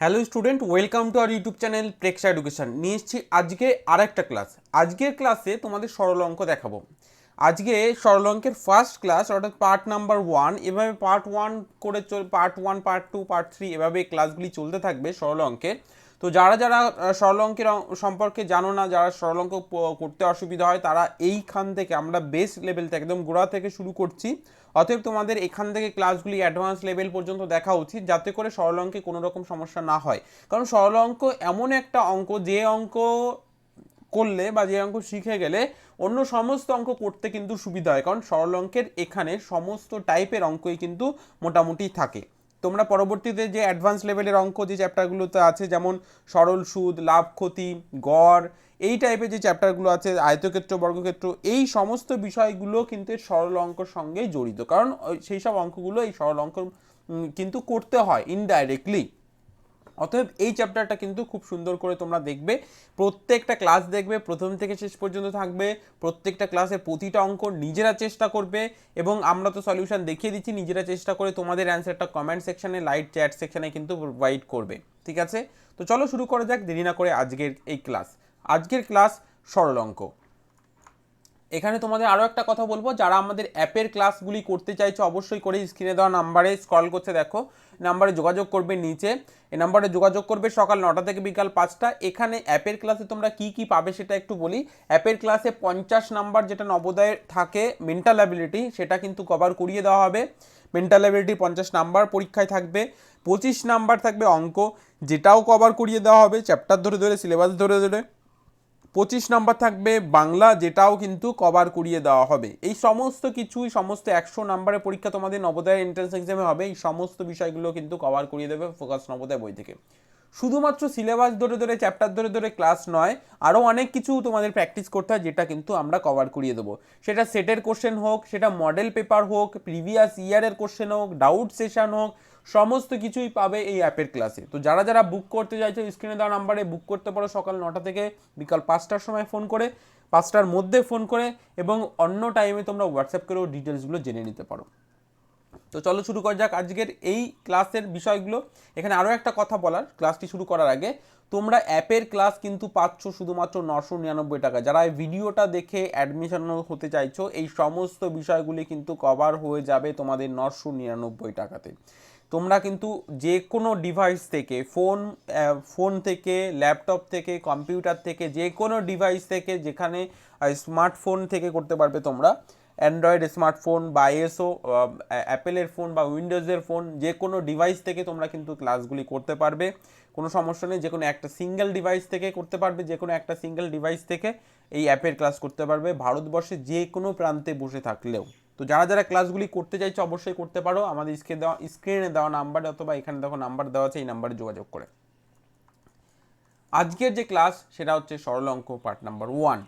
Hello student, welcome to our YouTube channel Preksha education. নিয়ে এসেছি আজকে আরেকটা ক্লাস। আজকের ক্লাসে তোমাদের সরল অঙ্ক দেখাবো। আজকে সরল অঙ্কের ফার্স্ট ক্লাস, অর্থাৎ পার্ট নাম্বার 1। এভাবে পার্ট 1 করে পার্ট 1, পার্ট 2, পার্ট 3 এভাবে ক্লাসগুলি চলতে থাকবে সরল অঙ্কের। তো যারা যারা সরল অঙ্কের সম্পর্কে জানো না, যারা সরল অঙ্ক করতে অসুবিধা হয়, তারা এইখান থেকে আমরা বেস লেভেল থেকে একদম গোড়া থেকে শুরু করছি। অতএব তোমাদের এখান থেকে ক্লাসগুলি অ্যাডভান্স লেভেল পর্যন্ত দেখা উচিত, যাতে করে সরল অঙ্কে কোনো রকম সমস্যা না হয়। কারণ সরল অঙ্ক এমন একটা অঙ্ক, যে অঙ্ক করলে বা যে অঙ্ক শিখে গেলে অন্য সমস্ত অঙ্ক করতে কিন্তু সুবিধা হয়। কারণ সরল অঙ্কের এখানে সমস্ত টাইপের অঙ্কই কিন্তু মোটামুটি থাকে। তোমরা পরবর্তীতে যে অ্যাডভান্স লেভেলের অঙ্ক যে চ্যাপ্টারগুলোতে আছে, যেমন সরল সুদ, লাভ ক্ষতি, গড়, এই টাইপের যে চ্যাপ্টারগুলো আছে, আয়তক্ষেত্র, বর্গক্ষেত্র, এই সমস্ত বিষয়গুলো কিন্তু সরল অঙ্কর সঙ্গেই জড়িত। কারণ সেই সব অঙ্কগুলো এই সরল অঙ্ক কিন্তু করতে হয় ইনডাইরেক্টলি। অতএব এই চ্যাপ্টারটা কিন্তু খুব সুন্দর করে তোমরা দেখবে, প্রত্যেকটা ক্লাস দেখবে, প্রথম থেকে শেষ পর্যন্ত থাকবে। প্রত্যেকটা ক্লাসে প্রতিটা অঙ্ক নিজেরা চেষ্টা করবে, এবং আমরা তো সলিউশন দেখিয়ে দিচ্ছি, নিজেরা চেষ্টা করে তোমাদের অ্যান্সারটা কমেন্ট সেকশনে, লাইভ চ্যাট সেকশনে কিন্তু প্রোভাইড করবে। ঠিক আছে, তো চলো শুরু করা যাক দেরি না করে আজকের এই ক্লাস। আজকের ক্লাস সরল অঙ্ক। এখানে তোমাদের আরও একটা কথা বলবো, যারা আমাদের অ্যাপের ক্লাসগুলি করতে চাইছো অবশ্যই করে স্ক্রিনে দেওয়া নাম্বারে স্ক্রল করতে দেখো, নাম্বারে যোগাযোগ করবে। নিচে এই নাম্বারে যোগাযোগ করবে সকাল 9টা থেকে বিকাল 5টা। এখানে অ্যাপের ক্লাসে তোমরা কি কি পাবে সেটা একটু বলি। অ্যাপের ক্লাসে 50 নাম্বার যেটা নবোদয়ে থাকে মেন্টাল অ্যাবিলিটি, সেটা কিন্তু কভার করিয়ে দেওয়া হবে। মেন্টাল অ্যাবিলিটি 50 নাম্বার পরীক্ষায় থাকবে। 25 নাম্বার থাকবে অঙ্ক, যেটাও কভার করিয়ে দেওয়া হবে চ্যাপ্টার ধরে ধরে, সিলেবাস ধরে ধরে। 25 নাম্বার থাকবে বাংলা, যেটাও কিন্তু কভার করিয়ে দেওয়া হবে। এই সমস্ত কিছুই, সমস্ত 100 নাম্বারের পরীক্ষা তোমাদের নবোদয় এন্ট্রান্স এক্সামে হবে, এই সমস্ত বিষয়গুলো কিন্তু কভার করিয়ে দেবে ফোকাস নবোদয় বই থেকে। শুধুমাত্র সিলেবাস ধরে ধরে, চ্যাপ্টার ধরে ধরে ক্লাস নয়, আরও অনেক কিছু তোমাদের প্র্যাকটিস করতে হয়, যেটা কিন্তু আমরা কভার করিয়ে দেবো। সেটা সেটের কোশ্চেন হোক, সেটা মডেল পেপার হোক, প্রিভিয়াস ইয়ারের কোশ্চেন হোক, ডাউট সেশন হোক, সমস্ত কিছুই পাবে এই অ্যাপের ক্লাসে। তো যারা যারা বুক করতে চাইছো স্ক্রিনে দেওয়া নাম্বারে বুক করতে পারো, সকাল 9টা থেকে বিকাল 5টার সময় ফোন করে, 5টার মধ্যে ফোন করে, এবং অন্য টাইমে তোমরা হোয়াটসঅ্যাপ করেও ডিটেলসগুলো জেনে নিতে পারো। তো চলো শুরু করা যাক আজকের এই ক্লাসের বিষয়গুলো। এখানে আরও একটা কথা বলার, ক্লাসটি শুরু করার আগে, তোমরা অ্যাপের ক্লাস কিন্তু পাচ্ছ শুধুমাত্র 999 টাকা। যারা এই ভিডিওটা দেখে অ্যাডমিশন হতে চাইছো, এই সমস্ত বিষয়গুলি কিন্তু কভার হয়ে যাবে তোমাদের 999 টাকাতে। তোমরা কিন্তু যে কোনো ডিভাইস থেকে, ফোন থেকে, ল্যাপটপ থেকে, কম্পিউটার থেকে, যে কোনো ডিভাইস থেকে, যেখানে স্মার্টফোন থেকে করতে পারবে তোমরা। অ্যান্ড্রয়েড স্মার্টফোন বা আইএসও, অ্যাপেলের ফোন বা উইন্ডোজের ফোন, যে কোনো ডিভাইস থেকে তোমরা কিন্তু ক্লাসগুলি করতে পারবে, কোনো সমস্যা নেই। যে কোনো একটা সিঙ্গেল ডিভাইস থেকে করতে পারবে, যে কোনো একটা সিঙ্গেল ডিভাইস থেকে এই অ্যাপের ক্লাস করতে পারবে, ভারতবর্ষে যে কোনো প্রান্তে বসে থাকলেও। তো যারা যারা ক্লাসগুলি করতে চাইছো অবশ্যই করতে পারো, আমাদের স্ক্রিনে দেওয়া নাম্বার, অথবা এখানে দেখো নাম্বার দেওয়া আছে, এই নাম্বারে যোগাযোগ করে। আজকের যে ক্লাস সেটা হচ্ছে সরল অঙ্ক পার্ট নাম্বার 1।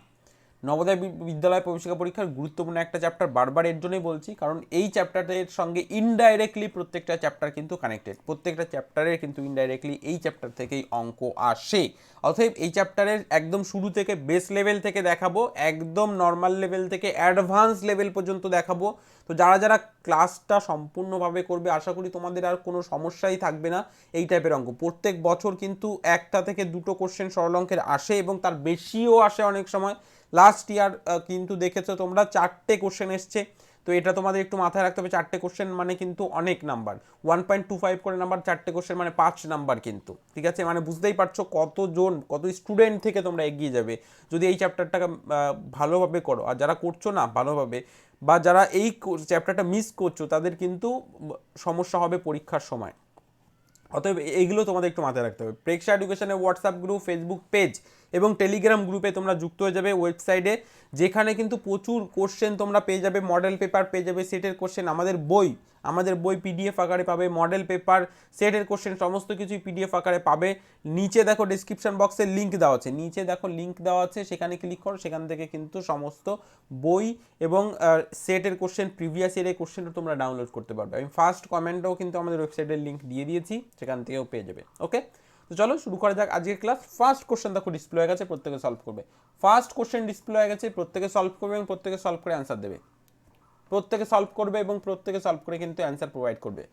নবোদয় বিদ্যালয় প্রবেশিকা পরীক্ষার গুরুত্বপূর্ণ একটা চ্যাপ্টার, বারবার এর জন্যই বলছি, কারণ এই চ্যাপ্টারের সঙ্গে ইনডাইরেক্টলি প্রত্যেকটা চ্যাপ্টার কিন্তু কানেক্টেড। প্রত্যেকটা চ্যাপ্টারের কিন্তু ইনডাইরেক্টলি এই চ্যাপ্টার থেকেই অঙ্ক আসে। অতএব এই চ্যাপ্টারের একদম শুরু থেকে বেস লেভেল থেকে দেখাবো, একদম নর্মাল লেভেল থেকে অ্যাডভান্স লেভেল পর্যন্ত দেখাবো। তো যারা যারা ক্লাসটা সম্পূর্ণভাবে করবে, আশা করি তোমাদের আর কোনো সমস্যাই থাকবে না। এই টাইপের অঙ্ক প্রত্যেক বছর কিন্তু একটা থেকে দুটো কোশ্চেন সরল অঙ্কের আসে, এবং তার বেশিও আসে অনেক সময়। লাস্ট ইয়ার কিন্তু দেখেছো তোমরা 4টে কোশ্চেন এসছে। তো এটা তোমাদের একটু মাথায় রাখতে হবে, 4টে কোশ্চেন মানে কিন্তু অনেক নাম্বার। 1.25 করে নাম্বার, 4টে কোশ্চেন মানে 5 নাম্বার কিন্তু। ঠিক আছে, মানে বুঝতেই পারছো কতজন, কত স্টুডেন্ট থেকে তোমরা এগিয়ে যাবে যদি এই চ্যাপ্টারটাকে ভালোভাবে করো। আর যারা করছো না ভালোভাবে, বা যারা এই চ্যাপ্টারটা মিস করছো, তাদের কিন্তু সমস্যা হবে পরীক্ষার সময়। অতএব এইগুলো তোমাদের একটু মাথায় রাখতে হবে। প্রেক্ষা এডুকেশনের হোয়াটসঅ্যাপ গ্রুপ, ফেসবুক পেজ এবং টেলিগ্রাম গ্রুপে তোমরা যুক্ত হয়ে যাবে ওয়েবসাইটে, যেখানে কিন্তু প্রচুর কোশ্চেন তোমরা পেয়ে যাবে, মডেল পেপার পেয়ে যাবে, সেটের কোশ্চেন, আমাদের বই পিডিএফ আকারে পাবে, মডেল পেপার, সেটের কোশ্চেন, সমস্ত কিছুই পিডিএফ আকারে পাবে। নিচে দেখো ডিসক্রিপশন বক্সে লিঙ্ক দেওয়া আছে, নিচে দেখো লিঙ্ক দেওয়া আছে, সেখানে ক্লিক করো, সেখান থেকে কিন্তু সমস্ত বই এবং সেটের কোশ্চেন, প্রিভিয়াস ইয়ারের কোশ্চেনও তোমরা ডাউনলোড করতে পারবে। আমি ফার্স্ট কমেন্টেও কিন্তু আমাদের ওয়েবসাইটের লিঙ্ক দিয়ে দিয়েছি, সেখান থেকেও পেয়ে যাবে। ওকে, তো চলো শুরু করা যাক আজকের ক্লাস। ফার্স্ট কোশ্চেন দেখো ডিসপ্লে হয়ে গেছে, প্রত্যেকে সলভ করবে। ফার্স্ট কোশ্চেন ডিসপ্লে হয়ে গেছে, প্রত্যেকে সলভ করবে এবং প্রত্যেকে সলভ করে অ্যান্সার দেবে। প্রত্যেকে সলভ করবে এবং প্রত্যেকে সলভ করে কিন্তু অ্যান্সার প্রোভাইড করবে।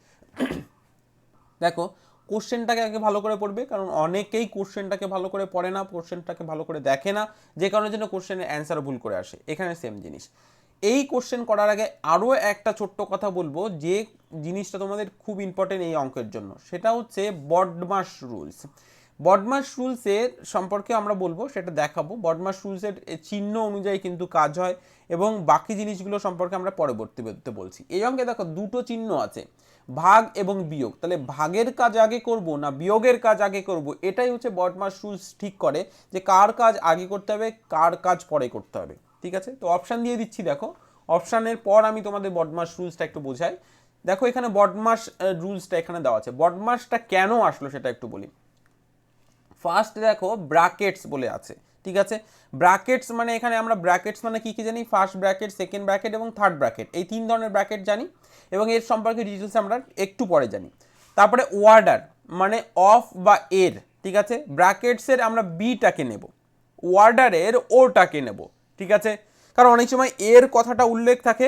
দেখো কোশ্চেনটাকে আগে ভালো করে পড়বে, কারণ অনেকেই কোশ্চেনটাকে ভালো করে পড়ে না, কোশ্চেনটাকে ভালো করে দেখে না, যে কারণের জন্য কোশ্চেনের অ্যান্সার ভুল করে আসে। এখানে সেম জিনিস। এই কোশ্চেন করার আগে আরও একটা ছোট্ট কথা বলবো, যে জিনিসটা তোমাদের খুব ইম্পর্টেন্ট এই অঙ্কের জন্য, সেটা হচ্ছে বডমাস রুলস। বডমাস রুলসের সম্পর্কে আমরা বলবো, সেটা দেখাবো। বডমাস রুলসের চিহ্ন অনুযায়ী কিন্তু কাজ হয়, এবং বাকি জিনিসগুলো সম্পর্কে আমরা পরবর্তীতে বলছি। এই অঙ্কে দেখো দুটো চিহ্ন আছে, ভাগ এবং বিয়োগ। তাহলে ভাগের কাজ আগে করব না বিয়োগের কাজ আগে করব, এটাই হচ্ছে বডমাস রুলস ঠিক করে যে কার কাজ আগে করতে হবে, কার কাজ পরে করতে হবে। ঠিক আছে, তো অপশান দিয়ে দিচ্ছি, দেখো অপশানের পর আমি তোমাদের বডমাস রুলসটা একটু বোঝাই। দেখো এখানে বডমাস রুলসটা এখানে দেওয়া আছে। বডমাসটা কেন আসলো সেটা একটু বলি। ফার্স্ট দেখো ব্র্যাকেটস বলে আছে, ঠিক আছে। ব্র্যাকেটস মানে এখানে আমরা ব্র্যাকেটস মানে কি কি জানি, ফার্স্ট ব্র্যাকেট, সেকেন্ড ব্র্যাকেট এবং থার্ড ব্র্যাকেট, এই তিন ধরনের ব্র্যাকেট জানি, এবং এর সম্পর্কে ডিটেলস আমরা একটু পরে জানি। তারপরে ওয়ার্ডার মানে অফ বা এর, ঠিক আছে। ব্র্যাকেটসের আমরা বিটাকে নেব, ওয়ার্ডারের ওটাকে নেব, ঠিক আছে। কারণ অনেক সময় এর কথাটা উল্লেখ থাকে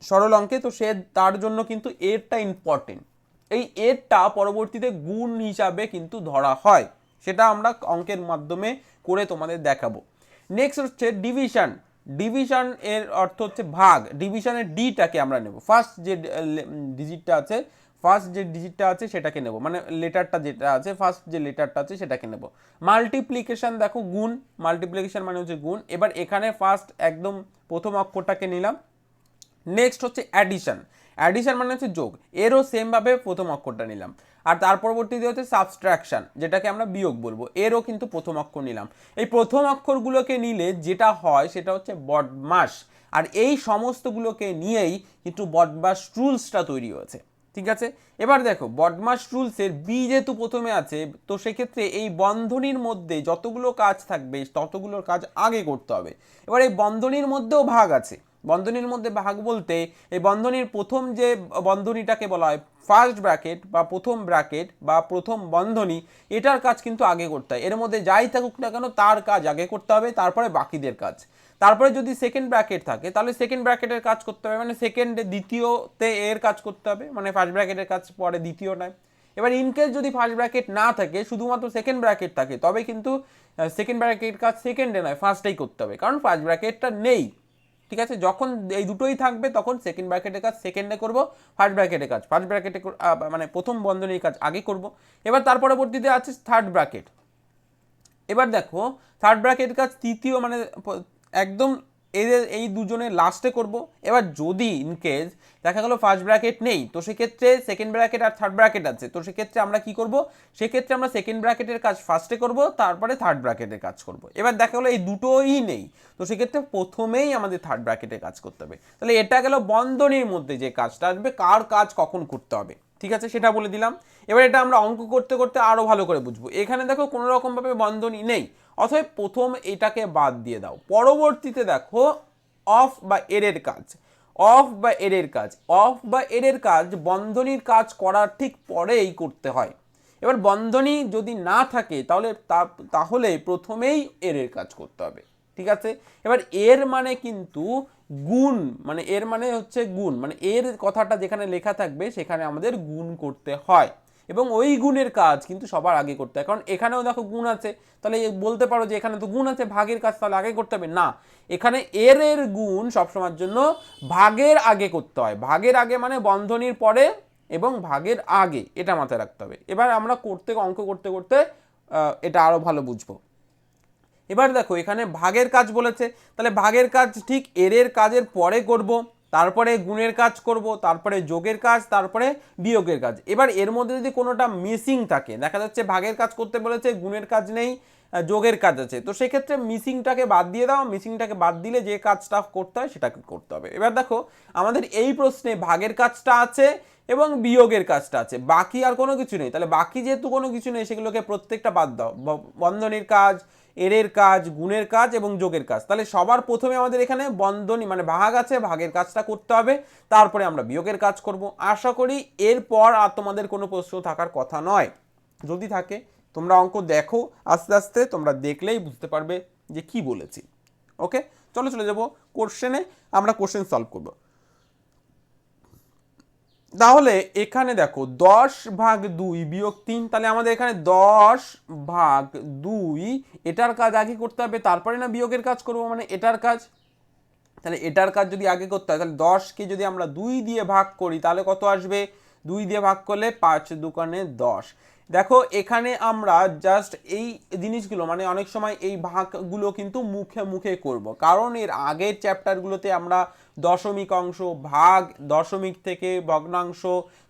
সরল অঙ্কে, তো সে তার জন্য কিন্তু এরটা ইম্পর্টেন্ট। এই এরটা পরবর্তীতে গুণ হিসাবে কিন্তু ধরা হয়, সেটা আমরা অঙ্কের মাধ্যমে করে তোমাদের দেখাবো। নেক্সট হচ্ছে ডিভিশন। ডিভিশন এর অর্থ হচ্ছে ভাগ। ডিভিশনের ডিটাকে আমরা নেব, ফার্স্ট যে ডিজিটটা আছে, ফার্স্ট যে ডিজিটটা আছে সেটাকে নেব, মানে লেটারটা যেটা আছে, ফার্স্ট যে লেটারটা আছে সেটাকে নেব। মাল্টিপ্লিকেশন দেখো গুণ, মাল্টিপ্লিকেশন মানে হচ্ছে গুণ। এবার এখানে ফার্স্ট একদম প্রথম অক্ষরটাকে নিলাম। নেক্সট হচ্ছে অ্যাডিশন। অ্যাডিশন মানে হচ্ছে যোগ, এরও সেমভাবে প্রথম অক্ষরটা নিলাম। আর তার পরবর্তীতে হচ্ছে সাবস্ট্রাকশন, যেটাকে আমরা বিয়োগ বলবো, এরও কিন্তু প্রথম অক্ষর নিলাম। এই প্রথম অক্ষরগুলোকে নিলে যেটা হয় সেটা হচ্ছে বডমাস, আর এই সমস্তগুলোকে নিয়েই কিন্তু বডমাস রুলসটা তৈরি হয়েছে, ঠিক আছে। এবার দেখো বডমাস রুলসের বি যেহেতু প্রথমে আছে, তো সেক্ষেত্রে এই বন্ধনীর মধ্যে যতগুলো কাজ থাকবে ততগুলোর কাজ আগে করতে হবে। এবার এই বন্ধনীর মধ্যেও ভাগ আছে। বন্ধনীর মধ্যে ভাগ বলতে এই বন্ধনীর প্রথম যে বন্ধনীটাকে বলা হয় ফার্স্ট ব্র্যাকেট বা প্রথম ব্র্যাকেট বা প্রথম বন্ধনী, এটার কাজ কিন্তু আগে করতে হয়। এর মধ্যে যাই থাকুক না কেন তার কাজ আগে করতে হবে, তারপরে বাকিদের কাজ। তারপরে যদি সেকেন্ড ব্র্যাকেট থাকে তাহলে সেকেন্ড ব্র্যাকেটের কাজ করতে হবে, মানে সেকেন্ডে দ্বিতীয়তে এর কাজ করতে হবে, মানে ফার্স্ট ব্র্যাকেটের কাজ পরে দ্বিতীয় নয়। এবার ইনকেস যদি ফার্স্ট ব্র্যাকেট না থাকে, শুধুমাত্র সেকেন্ড ব্র্যাকেট থাকে, তবে কিন্তু সেকেন্ড ব্র্যাকেট কাজ সেকেন্ডে নয় ফার্স্টেই করতে হবে, কারণ ফার্স্ট ব্র্যাকেটটা নেই, ঠিক আছে। যখন এই দুটোই থাকবে তখন সেকেন্ড ব্র্যাকেটের কাজ সেকেন্ডে করব, ফার্স্ট ব্র্যাকেটের কাজ ফার্স্ট ব্র্যাকেটে মানে প্রথম বন্ধনীর কাজ আগে করব। এবার তার পরবর্তীতে আছে থার্ড ব্র্যাকেট। এবার দেখো থার্ড ব্র্যাকেট কাজ তৃতীয়, মানে একদম এদের এই দুজনের লাস্টে করব। এবার যদি ইনকেস দেখা গেল ফার্স্ট ব্র্যাকেট নেই, তো সেক্ষেত্রে সেকেন্ড ব্র্যাকেট আর থার্ড ব্র্যাকেট আছে, তো সেক্ষেত্রে আমরা কি করব, সেক্ষেত্রে আমরা সেকেন্ড ব্র্যাকেটের কাজ ফার্স্টে করব, তারপরে থার্ড ব্র্যাকেটের কাজ করব। এবার দেখা গেলো এই দুটোই নেই, তো সেক্ষেত্রে প্রথমেই আমাদের থার্ড ব্র্যাকেটের কাজ করতে হবে। তাহলে এটা গেল বন্ধনীর মধ্যে যে কাজটা আসবে, কার কাজ কখন করতে হবে, ঠিক আছে, সেটা বলে দিলাম। এবার এটা আমরা অঙ্ক করতে করতে আরও ভালো করে বুঝবো। এখানে দেখো কোনো রকমভাবে বন্ধনী নেই, অতএব প্রথম এটাকে বাদ দিয়ে দাও। পরবর্তীতে দেখো অফ বা এরের কাজ, অফ বা এরের কাজ, অফ বা এরের কাজ বন্ধনীর কাজ করার ঠিক পরেই করতে হয়। এবার বন্ধনী যদি না থাকে তাহলে প্রথমেই এরের কাজ করতে হবে, ঠিক আছে। এবার এর মানে কিন্তু গুণ, মানে এর মানে হচ্ছে গুণ, মানে এর কথাটা যেখানে লেখা থাকবে সেখানে আমাদের গুণ করতে হয়, এবং ওই গুণের কাজ কিন্তু সবার আগে করতে হয়। কারণ এখানেও দেখো গুণ আছে, তাহলে বলতে পারো যে এখানে তো গুণ আছে, ভাগের কাজ তাহলে আগে করতে হবে না। এখানে এর গুণ সবসময়ের জন্য ভাগের আগে করতে হয়। ভাগের আগে মানে বন্ধনীর পরে এবং ভাগের আগে, এটা মাথায় রাখতে হবে। এবার আমরা অঙ্ক করতে করতে এটা আরও ভালো বুঝবো। এবার দেখো এখানে ভাগের কাজ বলেছে, তাহলে ভাগের কাজ ঠিক এর কাজের পরে করব, তারপরে গুণের কাজ করব, তারপরে যোগের কাজ, তারপরে বিয়োগের কাজ। এবার এর মধ্যে যদি কোনোটা মিসিং থাকে, দেখা যাচ্ছে ভাগের কাজ করতে বলেছে, গুণের কাজ নেই, যোগের কাজ আছে, তো সেক্ষেত্রে মিসিংটাকে বাদ দিয়ে দাও। মিসিংটাকে বাদ দিলে যে কাজটা করতে হয় সেটাকে করতে হবে। এবার দেখো আমাদের এই প্রশ্নে ভাগের কাজটা আছে এবং বিয়োগের কাজটা আছে, বাকি আর কোনো কিছু নেই। তাহলে বাকি যেহেতু কোনো কিছু নেই, সেগুলোকে প্রত্যেকটা বাদ দাও। বন্ধনীর কাজ, এরের কাজ, গুণের কাজ এবং যোগের কাজ। তাহলে সবার প্রথমে আমাদের এখানে বন্ধনী মানে ভাগ আছে, ভাগের কাজটা করতে হবে, তারপরে আমরা বিয়োগের কাজ করব। আশা করি এরপর আর তোমাদের কোনো প্রশ্ন থাকার কথা নয়। যদি থাকে তোমরা অঙ্ক দেখো, আস্তে আস্তে তোমরা দেখলেই বুঝতে পারবে যে কি বলেছি। ওকে, চলে যাব কোশ্চেনে, আমরা কোশ্চেন সলভ করব। তাহলে এখানে দেখো 10/2 বিয়োগ 3, তাহলে আমাদের এখানে 10/2 এটার কাজ আগে করতে হবে, তারপরে না বিয়োগের কাজ করবো, মানে এটার কাজ। তাহলে এটার কাজ যদি আগে করতে হয়, তাহলে 10কে যদি আমরা 2 দিয়ে ভাগ করি তাহলে কত আসবে? 2 দিয়ে ভাগ করলে 5 দুগুণে 10। দেখো এখানে আমরা জাস্ট এই জিনিসগুলো, মানে অনেক সময় এই ভাগগুলো কিন্তু মুখে মুখে করব, কারণ এর আগের চ্যাপ্টারগুলোতে আমরা দশমিক অংশ, ভাগ, দশমিক থেকে ভগ্নাংশ,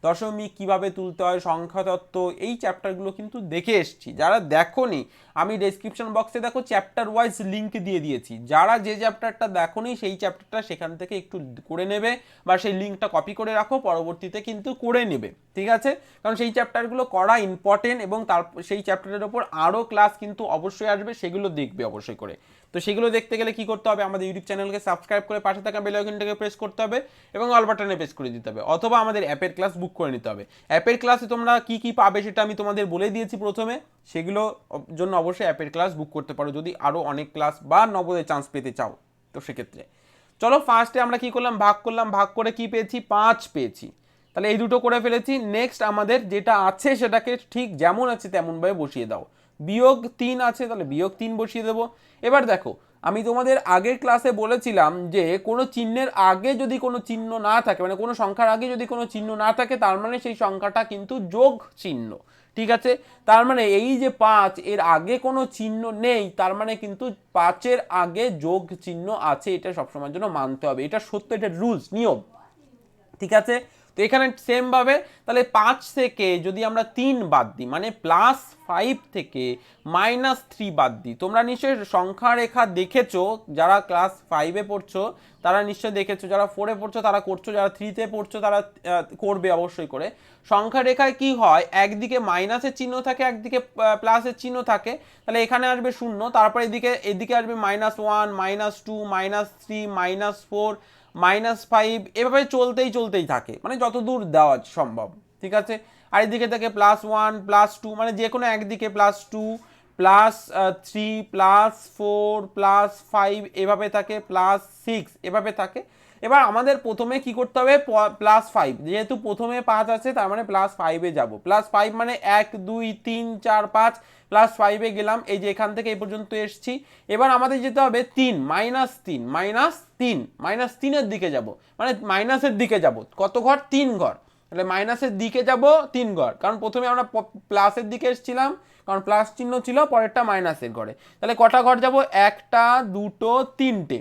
দশমিক কিভাবে তুলতে হয়, সংখ্যা তত্ত্ব, এই চ্যাপ্টারগুলো কিন্তু দেখে এসেছি। যারা দেখোনি, আমি ডেসক্রিপশন বক্সে দেখো চ্যাপ্টার ওয়াইজ লিঙ্ক দিয়ে দিয়েছি, যারা যে চ্যাপ্টারটা দেখোনি সেই চ্যাপ্টারটা সেখান থেকে একটু করে নেবে, বা সেই লিঙ্কটা কপি করে রাখো, পরবর্তীতে কিন্তু করে নেবে, ঠিক আছে? কারণ সেই চ্যাপ্টারগুলো করা ইম্পর্টেন্ট, এবং তার সেই চ্যাপ্টারের ওপর আরও ক্লাস কিন্তু অবশ্যই আসবে, সেগুলো দেখবে অবশ্যই করে। তো সেগুলো দেখতে গেলে কি করতে হবে? আমাদের ইউটিউব চ্যানেলকে সাবস্ক্রাইব করে পাশে থাকা বেল আইকনটাকে প্রেস করতে হবে, এবং অল বাটনে প্রেস করে দিতে হবে, অথবা আমাদের অ্যাপের ক্লাস বুক করে নিতে হবে। অ্যাপের ক্লাসে তোমরা কি কি পাবে সেটা আমি তোমাদের বলে দিয়েছি প্রথমে, সেগুলো জন্য অবশ্যই অ্যাপের ক্লাস বুক করতে পারো যদি আরও অনেক ক্লাস বা নবোদয় চান্স পেতে চাও। তো সেক্ষেত্রে চলো ফার্স্টে আমরা কি করলাম, ভাগ করলাম, ভাগ করে কি পেয়েছি? 5 পেয়েছি। তাহলে এই দুটো করে ফেলেছি। নেক্সট আমাদের যেটা আছে সেটাকে ঠিক যেমন আছে তেমনভাবে বসিয়ে দাও। বিয়োগ 3 আছে, তাহলে বিয়োগ 3 বসিয়ে দেবো। এবার দেখো, আমি তোমাদের আগের ক্লাসে বলেছিলাম যে কোনো চিহ্নের আগে যদি কোনো চিহ্ন না থাকে, মানে কোনো সংখ্যার আগে যদি কোনো চিহ্ন না থাকে, তার মানে সেই সংখ্যাটা কিন্তু যোগ চিহ্ন, ঠিক আছে? তার মানে এই যে 5, এর আগে কোনো চিহ্ন নেই, তার মানে কিন্তু 5-এর আগে যোগ চিহ্ন আছে, এটা সবসময়ের জন্য মানতে হবে, এটা সত্য, এটা রুলস, নিয়ম, ঠিক আছে? তো এখানে সেম ভাবে তাহলে 5 থেকে যদি আমরা 3 বাদ দিই, মানে +5 থেকে -3 বাদ দিই, তোমরা নিশ্চয়ই সংখ্যা রেখা দেখেছো, যারা ক্লাস 5-এ পড়ছো তারা নিশ্চয়ই দেখেছো, যারা 4-এ পড়ছো তারা করছো, যারা 3-তে পড়ছো তারা করবে অবশ্যই করে। সংখ্যা রেখায় কি হয়, একদিকে মাইনাসের চিহ্ন থাকে, একদিকে প্লাসের চিহ্ন থাকে, তাহলে এখানে আসবে 0, তারপর এদিকে আসবে -1, -2, -3, -4, -5, এভাবে চলতেই থাকে, মানে যত দূর দেওয়া সম্ভব, ঠিক আছে? আর এদিকে থেকে +1, +2, মানে যে কোনো একদিকে +2, +3, +4, +5 এভাবে থাকে, +6 এভাবে থাকে। এবার আমাদের প্রথমে কি করতে হবে, +5, যেহেতু প্রথমে 5 আছে তার মানে +5-এ যাবো। +5 মানে 1, 2, 3, 4, 5, +5-এ গেলাম, এই যে এখান থেকে এই পর্যন্ত এসছি। এবার আমাদের যেতে হবে 3, -3 -3 -3 এর দিকে যাব, মানে মাইনাসের দিকে যাব, কত ঘর? 3 ঘর। তাহলে মাইনাসের দিকে যাব 3 ঘর, কারণ প্রথমে আমরা প্লাসের দিকে এসেছিলাম, কারণ প্লাস চিহ্ন ছিল, পরেরটা মাইনাসের ঘরে। তাহলে কটা ঘর যাব? 1টা 2টো 3টে।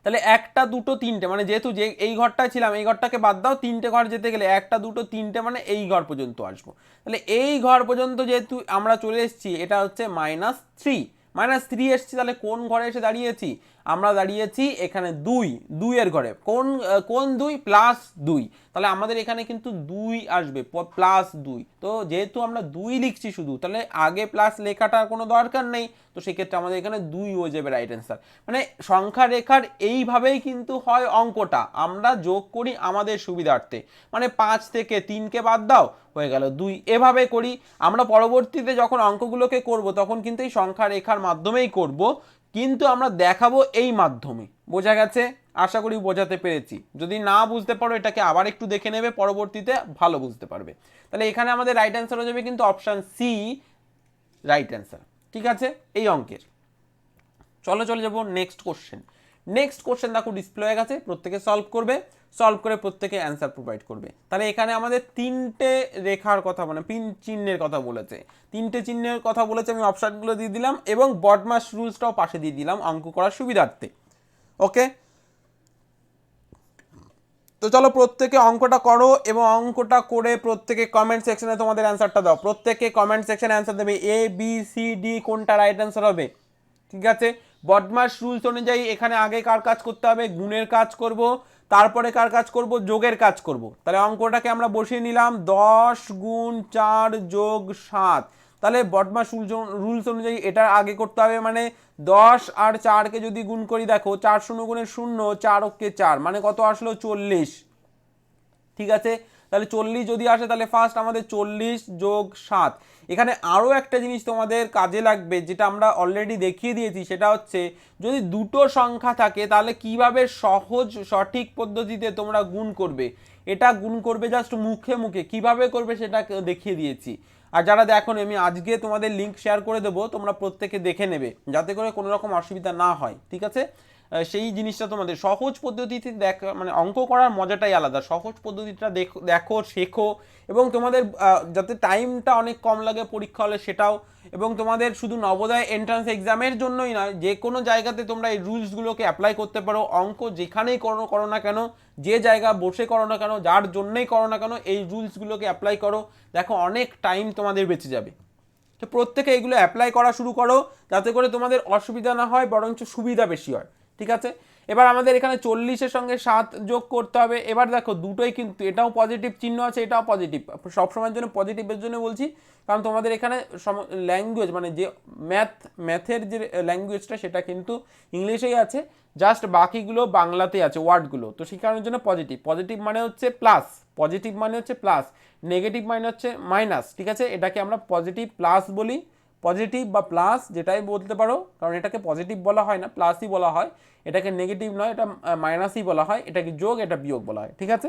তাহলে 1টা 2টো 3টে, মানে যেহেতু যে এই ঘরটায় ছিলাম এই ঘরটাকে বাদ দাও, 3টে ঘর যেতে গেলে 1টা 2টো 3টে, মানে এই ঘর পর্যন্ত আসবো। তাহলে এই ঘর পর্যন্ত যেহেতু আমরা চলে এসেছি, এটা হচ্ছে -3, -3 এসেছি, তাহলে কোন ঘরে এসে দাঁড়িয়েছি? আমরা দাঁড়িয়েছি এখানে 2 এর ঘরে। কোন 2? +2। তাহলে আমাদের এখানে কিন্তু 2 আসবে, +2। তো যেহেতু আমরা 2 লিখছি শুধু, তাহলে আগে প্লাস লেখাটার কোনো দরকার নেই, তো সেক্ষেত্রে আমাদের এখানে 2 হয়ে যাবে রাইট অ্যান্সার। মানে সংখ্যা রেখার এইভাবেই কিন্তু হয় অঙ্কটা, আমরা যোগ করি আমাদের সুবিধার্থে, মানে 5 থেকে 3কে বাদ দাও, হয়ে গেল 2, এভাবে করি আমরা। পরবর্তীতে যখন অঙ্কগুলোকে করব তখন কিন্তু এই সংখ্যা রেখার মাধ্যমেই করব, কিন্তু আমরা দেখাবো এই মাধ্যমে। বোঝা গেছে? আশা করি বোঝাতে পেরেছি। যদি না বুঝতে পারো এটাকে আবার একটু দেখে নেবে, পরবর্তীতে ভালো বুঝতে পারবে। তাহলে এখানে আমাদের রাইট অ্যান্সার হয়ে যাবে কিন্তু অপশান সি, রাইট অ্যান্সার, ঠিক আছে এই অঙ্কের। চলে যাবো নেক্সট কোশ্চেন। নেক্সট কোশ্চেন দেখো ডিসপ্লে হয়ে গেছে, প্রত্যেকে সলভ করবে, সলভ করে প্রত্যেকে অ্যান্সার প্রোভাইড করবে। তাহলে এখানে আমাদের 3টে রেখার কথা, মানে চিহ্নের কথা বলেছে, 3টে চিহ্নের কথা বলেছে, আমি অপশানগুলো দিয়ে দিলাম, এবং বডমাস রুলসটাও পাশে দিয়ে দিলাম অঙ্ক করার সুবিধার্থে। ওকে, তো চলো প্রত্যেকে অঙ্কটা করো, এবং অঙ্কটা করে প্রত্যেকে কমেন্ট সেকশনে তোমাদের অ্যান্সারটা দাও। প্রত্যেকে কমেন্ট সেকশনে অ্যান্সার দেবে, A, B, C, D কোনটা রাইট অ্যান্সার হবে, ঠিক আছে? বদমাস রুলস অনুযায়ী এখানে আগে কার কাজ করতে হবে? গুণের কাজ করব, তারপরে কার কাজ করব? যোগের কাজ করব। তাহলে অঙ্কটাকে আমরা বসিয়ে নিলাম, 10 × 4 + 7। তাহলে বদমাস রুলস অনুযায়ী এটা আগে করতে হবে, মানে 10 আর 4কে যদি গুণ করি, দেখো 4 × 0 = 0, 4 × 4 মানে কত আসলো? 40, ঠিক আছে? তাহলে 40 যদি আসে তাহলে ফার্স্ট আমাদের 40 যোগ 7। এখানে আরও একটা জিনিস তোমাদের কাজে লাগবে, যেটা আমরা অলরেডি দেখিয়ে দিয়েছি, সেটা হচ্ছে যদি দুটো সংখ্যা থাকে তাহলে কিভাবে সহজ সঠিক পদ্ধতিতে তোমরা গুণ করবে। এটা গুণ করবে জাস্ট মুখে মুখে, কিভাবে করবে সেটা দেখিয়ে দিয়েছি। আর যারা দেখো আমি আজকে তোমাদের লিঙ্ক শেয়ার করে দেবো, তোমরা প্রত্যেকে দেখে নেবে যাতে করে কোনো রকম অসুবিধা না হয়, ঠিক আছে। সেই জিনিসটা তোমাদের সহজ পদ্ধতিতে মানে অঙ্ক করার মজাটাই আলাদা। সহজ পদ্ধতিটা দেখো শেখো, এবং তোমাদের যাতে টাইমটা অনেক কম লাগে পরীক্ষা হলে সেটাও, এবং তোমাদের শুধু নবোদয় এন্ট্রান্স এক্সামের জন্যই নয়, যে কোনো জায়গাতে তোমরা এই রুলসগুলোকে অ্যাপ্লাই করতে পারো। অঙ্ক যেখানেই করো না কেন, যে জায়গা বসে করো না কেন, যার জন্যই করো না কেন, এই রুলসগুলোকে অ্যাপ্লাই করো, দেখো অনেক টাইম তোমাদের বেঁচে যাবে। তো প্রত্যেকে এগুলো অ্যাপ্লাই করা শুরু করো, যাতে করে তোমাদের অসুবিধা না হয়, বরঞ্চ সুবিধা বেশি হয়, ঠিক আছে। এবার আমাদের এখানে 40-এর সঙ্গে 7 যোগ করতে হবে। এবার দেখো দুটোই কিন্তু, এটাও পজিটিভ চিহ্ন আছে, এটাও পজিটিভ। সবসময়ের জন্য পজিটিভের জন্য বলছি, কারণ তোমাদের এখানে ল্যাঙ্গুয়েজ মানে যে ম্যাথের যে ল্যাঙ্গুয়েজটা সেটা কিন্তু ইংলিশেই আছে, জাস্ট বাকিগুলো বাংলাতেই আছে ওয়ার্ডগুলো। তো সেই কারণের জন্য পজিটিভ। পজিটিভ মানে হচ্ছে প্লাস, পজিটিভ মানে হচ্ছে প্লাস, নেগেটিভ মানে হচ্ছে মাইনাস, ঠিক আছে। এটাকে আমরা পজিটিভ প্লাস বলি, পজিটিভ বা প্লাস যেটাই বলতে পারো, কারণ এটাকে পজিটিভ বলা হয় না, প্লাসই বলা হয়। এটাকে নেগেটিভ নয়, এটা মাইনাসই বলা হয়। এটাকে যোগ, এটা বিয়োগ বলা হয়, ঠিক আছে।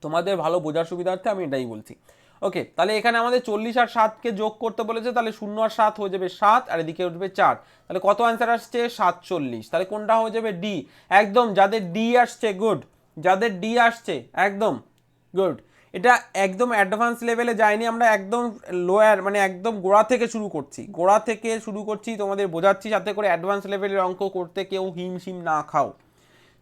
তোমাদের ভালো বোঝার সুবিধার্থে আমি এটাই বলছি। ওকে, তাহলে এখানে আমাদের 40 আর 7কে যোগ করতে বলেছে, তাহলে 0 আর 7 হয়ে যাবে 7, আর এদিকে উঠবে 4। তাহলে কত অ্যান্সার আসছে? 47। তাহলে কোনটা হয়ে যাবে? ডি। একদম যাদের ডি আসছে গুড, যাদের ডি আসছে একদম গুড। এটা একদম অ্যাডভান্স লেভেলে যায়নি, আমরা একদম লোয়ার মানে একদম গোড়া থেকে শুরু করছি, গোড়া থেকে শুরু করছি, তোমাদের বোঝাচ্ছি যাতে করে অ্যাডভান্স লেভেলের অঙ্ক করতে কেউ হিমশিম না খাও,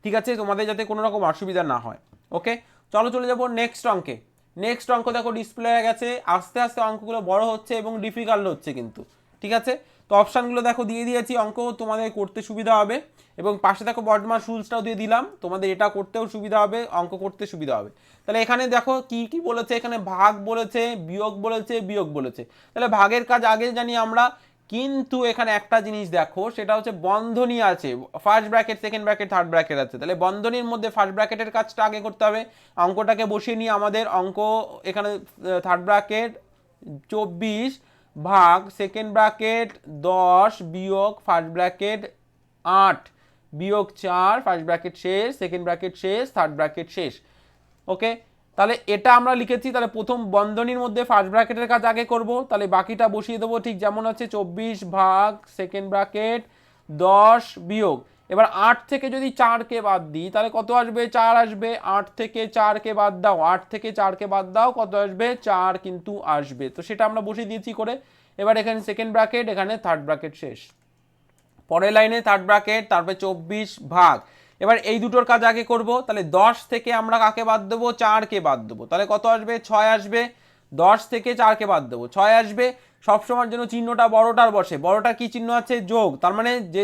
ঠিক আছে, তোমাদের যাতে কোনো রকম অসুবিধা না হয়। ওকে, চলো চলে যাবো নেক্সট অঙ্কে। নেক্সট অঙ্ক দেখো ডিসপ্লে হয়ে গেছে, আস্তে আস্তে অঙ্কগুলো বড় হচ্ছে এবং ডিফিকাল্ট হচ্ছে কিন্তু, ঠিক আছে। তো অপশানগুলো দেখো দিয়ে দিয়েছি, অঙ্ক তোমাদের করতে সুবিধা হবে, এবং পাশে দেখো বডমাস রুলসটাও দিয়ে দিলাম, তোমাদের এটা করতেও সুবিধা হবে, অঙ্ক করতে সুবিধা হবে। তাহলে এখানে দেখো কি কি বলেছে, এখানে ভাগ বলেছে, বিয়োগ বলেছে, বিয়োগ বলেছে। তাহলে ভাগের কাজ আগে জানি আমরা, কিন্তু এখানে একটা জিনিস দেখো, সেটা হচ্ছে বন্ধনী আছে, first bracket, second bracket, third bracket আছে। তাহলে বন্ধনীর মধ্যে ফার্স্ট ব্র্যাকেটের কাজটা আগে করতে হবে। অঙ্কটাকে বসিয়ে নিয়ে আমাদের অঙ্ক এখানে থার্ড ব্র্যাকেট 24 ভাগ সেকেন্ড ব্র্যাকেট 10 বিয়োগ ফার্স্ট ব্র্যাকেট 8 বিয়োগ 4, ফার্স্ট ব্র্যাকেট শেষ, সেকেন্ড ব্র্যাকেট শেষ, থার্ড ব্র্যাকেট শেষ। ওকে, তাহলে এটা আমরা লিখেছি। তাহলে প্রথম বন্ধনীর মধ্যে ফার্স্ট ব্র্যাকেটের কাজ আগে করব, তাহলে বাকিটা বসিয়ে দেবো ঠিক যেমন আছে, 24 ভাগ সেকেন্ড ব্র্যাকেট 10 বিয়োগ, এবার 8 থেকে যদি 4কে বাদ দিই তাহলে কত আসবে? 4 আসবে। 8 থেকে 4কে বাদ দাও, 8 থেকে 4কে বাদ দাও, কত আসবে? 4 কিন্তু আসবে। তো সেটা আমরা বসিয়ে দিয়েছি করে। এবার এখানে সেকেন্ড ব্র্যাকেট, এখানে থার্ড ব্র্যাকেট শেষ, পরের লাইনে থার্ড ব্র্যাকেট, তারপরে 24 ভাগ। এবার এই দুটোর কাজ আগে করব, তাহলে 10 থেকে আমরা কাকে বাদ দেবো? 4কে বাদ দেবো, তাহলে কত আসবে? 6 আসবে। 10 থেকে 4কে বাদ দেবো, 6 আসবে। সবসময়ের জন্য চিহ্নটা বড়টার বসে, বড়টার কি চিহ্ন আছে? যোগ, তার মানে যে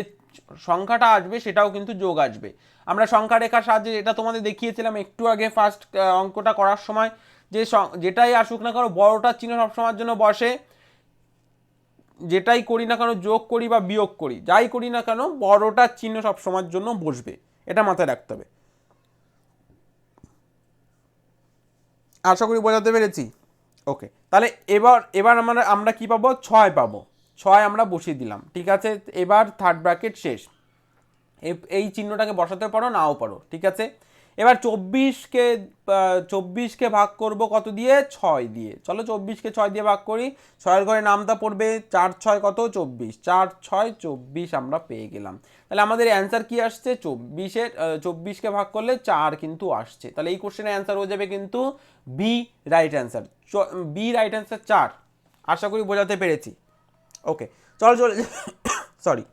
সংখ্যাটা আসবে সেটাও কিন্তু যোগ আসবে। আমরা সংখ্যা রেখার সাহায্যে এটা তোমাদের দেখিয়েছিলাম একটু আগে ফার্স্ট অঙ্কটা করার সময়, যে যেটাই আসুক না কারো বড়টার চিহ্ন সবসময়ের জন্য বসে, যেটাই করি না কেন, যোগ করি বা বিয়োগ করি, যাই করি না কেন, বড়টার চিহ্ন সব সময়ের জন্য বসবে, এটা মাথায় রাখতে হবে। আশা করি বোঝাতে পেরেছি। ওকে, তাহলে এবার এবার আমরা কি পাবো? 6 পাবো, 6 আমরা বসিয়ে দিলাম, ঠিক আছে। এবার থার্ড ব্র্যাকেট শেষ, এই চিহ্নটাকে বসাতে পারো নাও পারো, ঠিক আছে। এবার 24কে ভাগ করব কত দিয়ে? 6 দিয়ে। চলো 24কে 6 দিয়ে ভাগ করি, 6-এর ঘরে নামটা পড়বে, 4 6 কত? 24, 4 6 24 আমরা পেয়ে গেলাম। তাহলে আমাদের অ্যান্সার কি আসছে? 24কে ভাগ করলে 4 কিন্তু আসছে। তাহলে এই কোশ্চেনের অ্যান্সার হয়ে যাবে কিন্তু B right answer, B right answer 4। আশা করি বোঝাতে পেরেছি। ওকে, চলো চলে সরি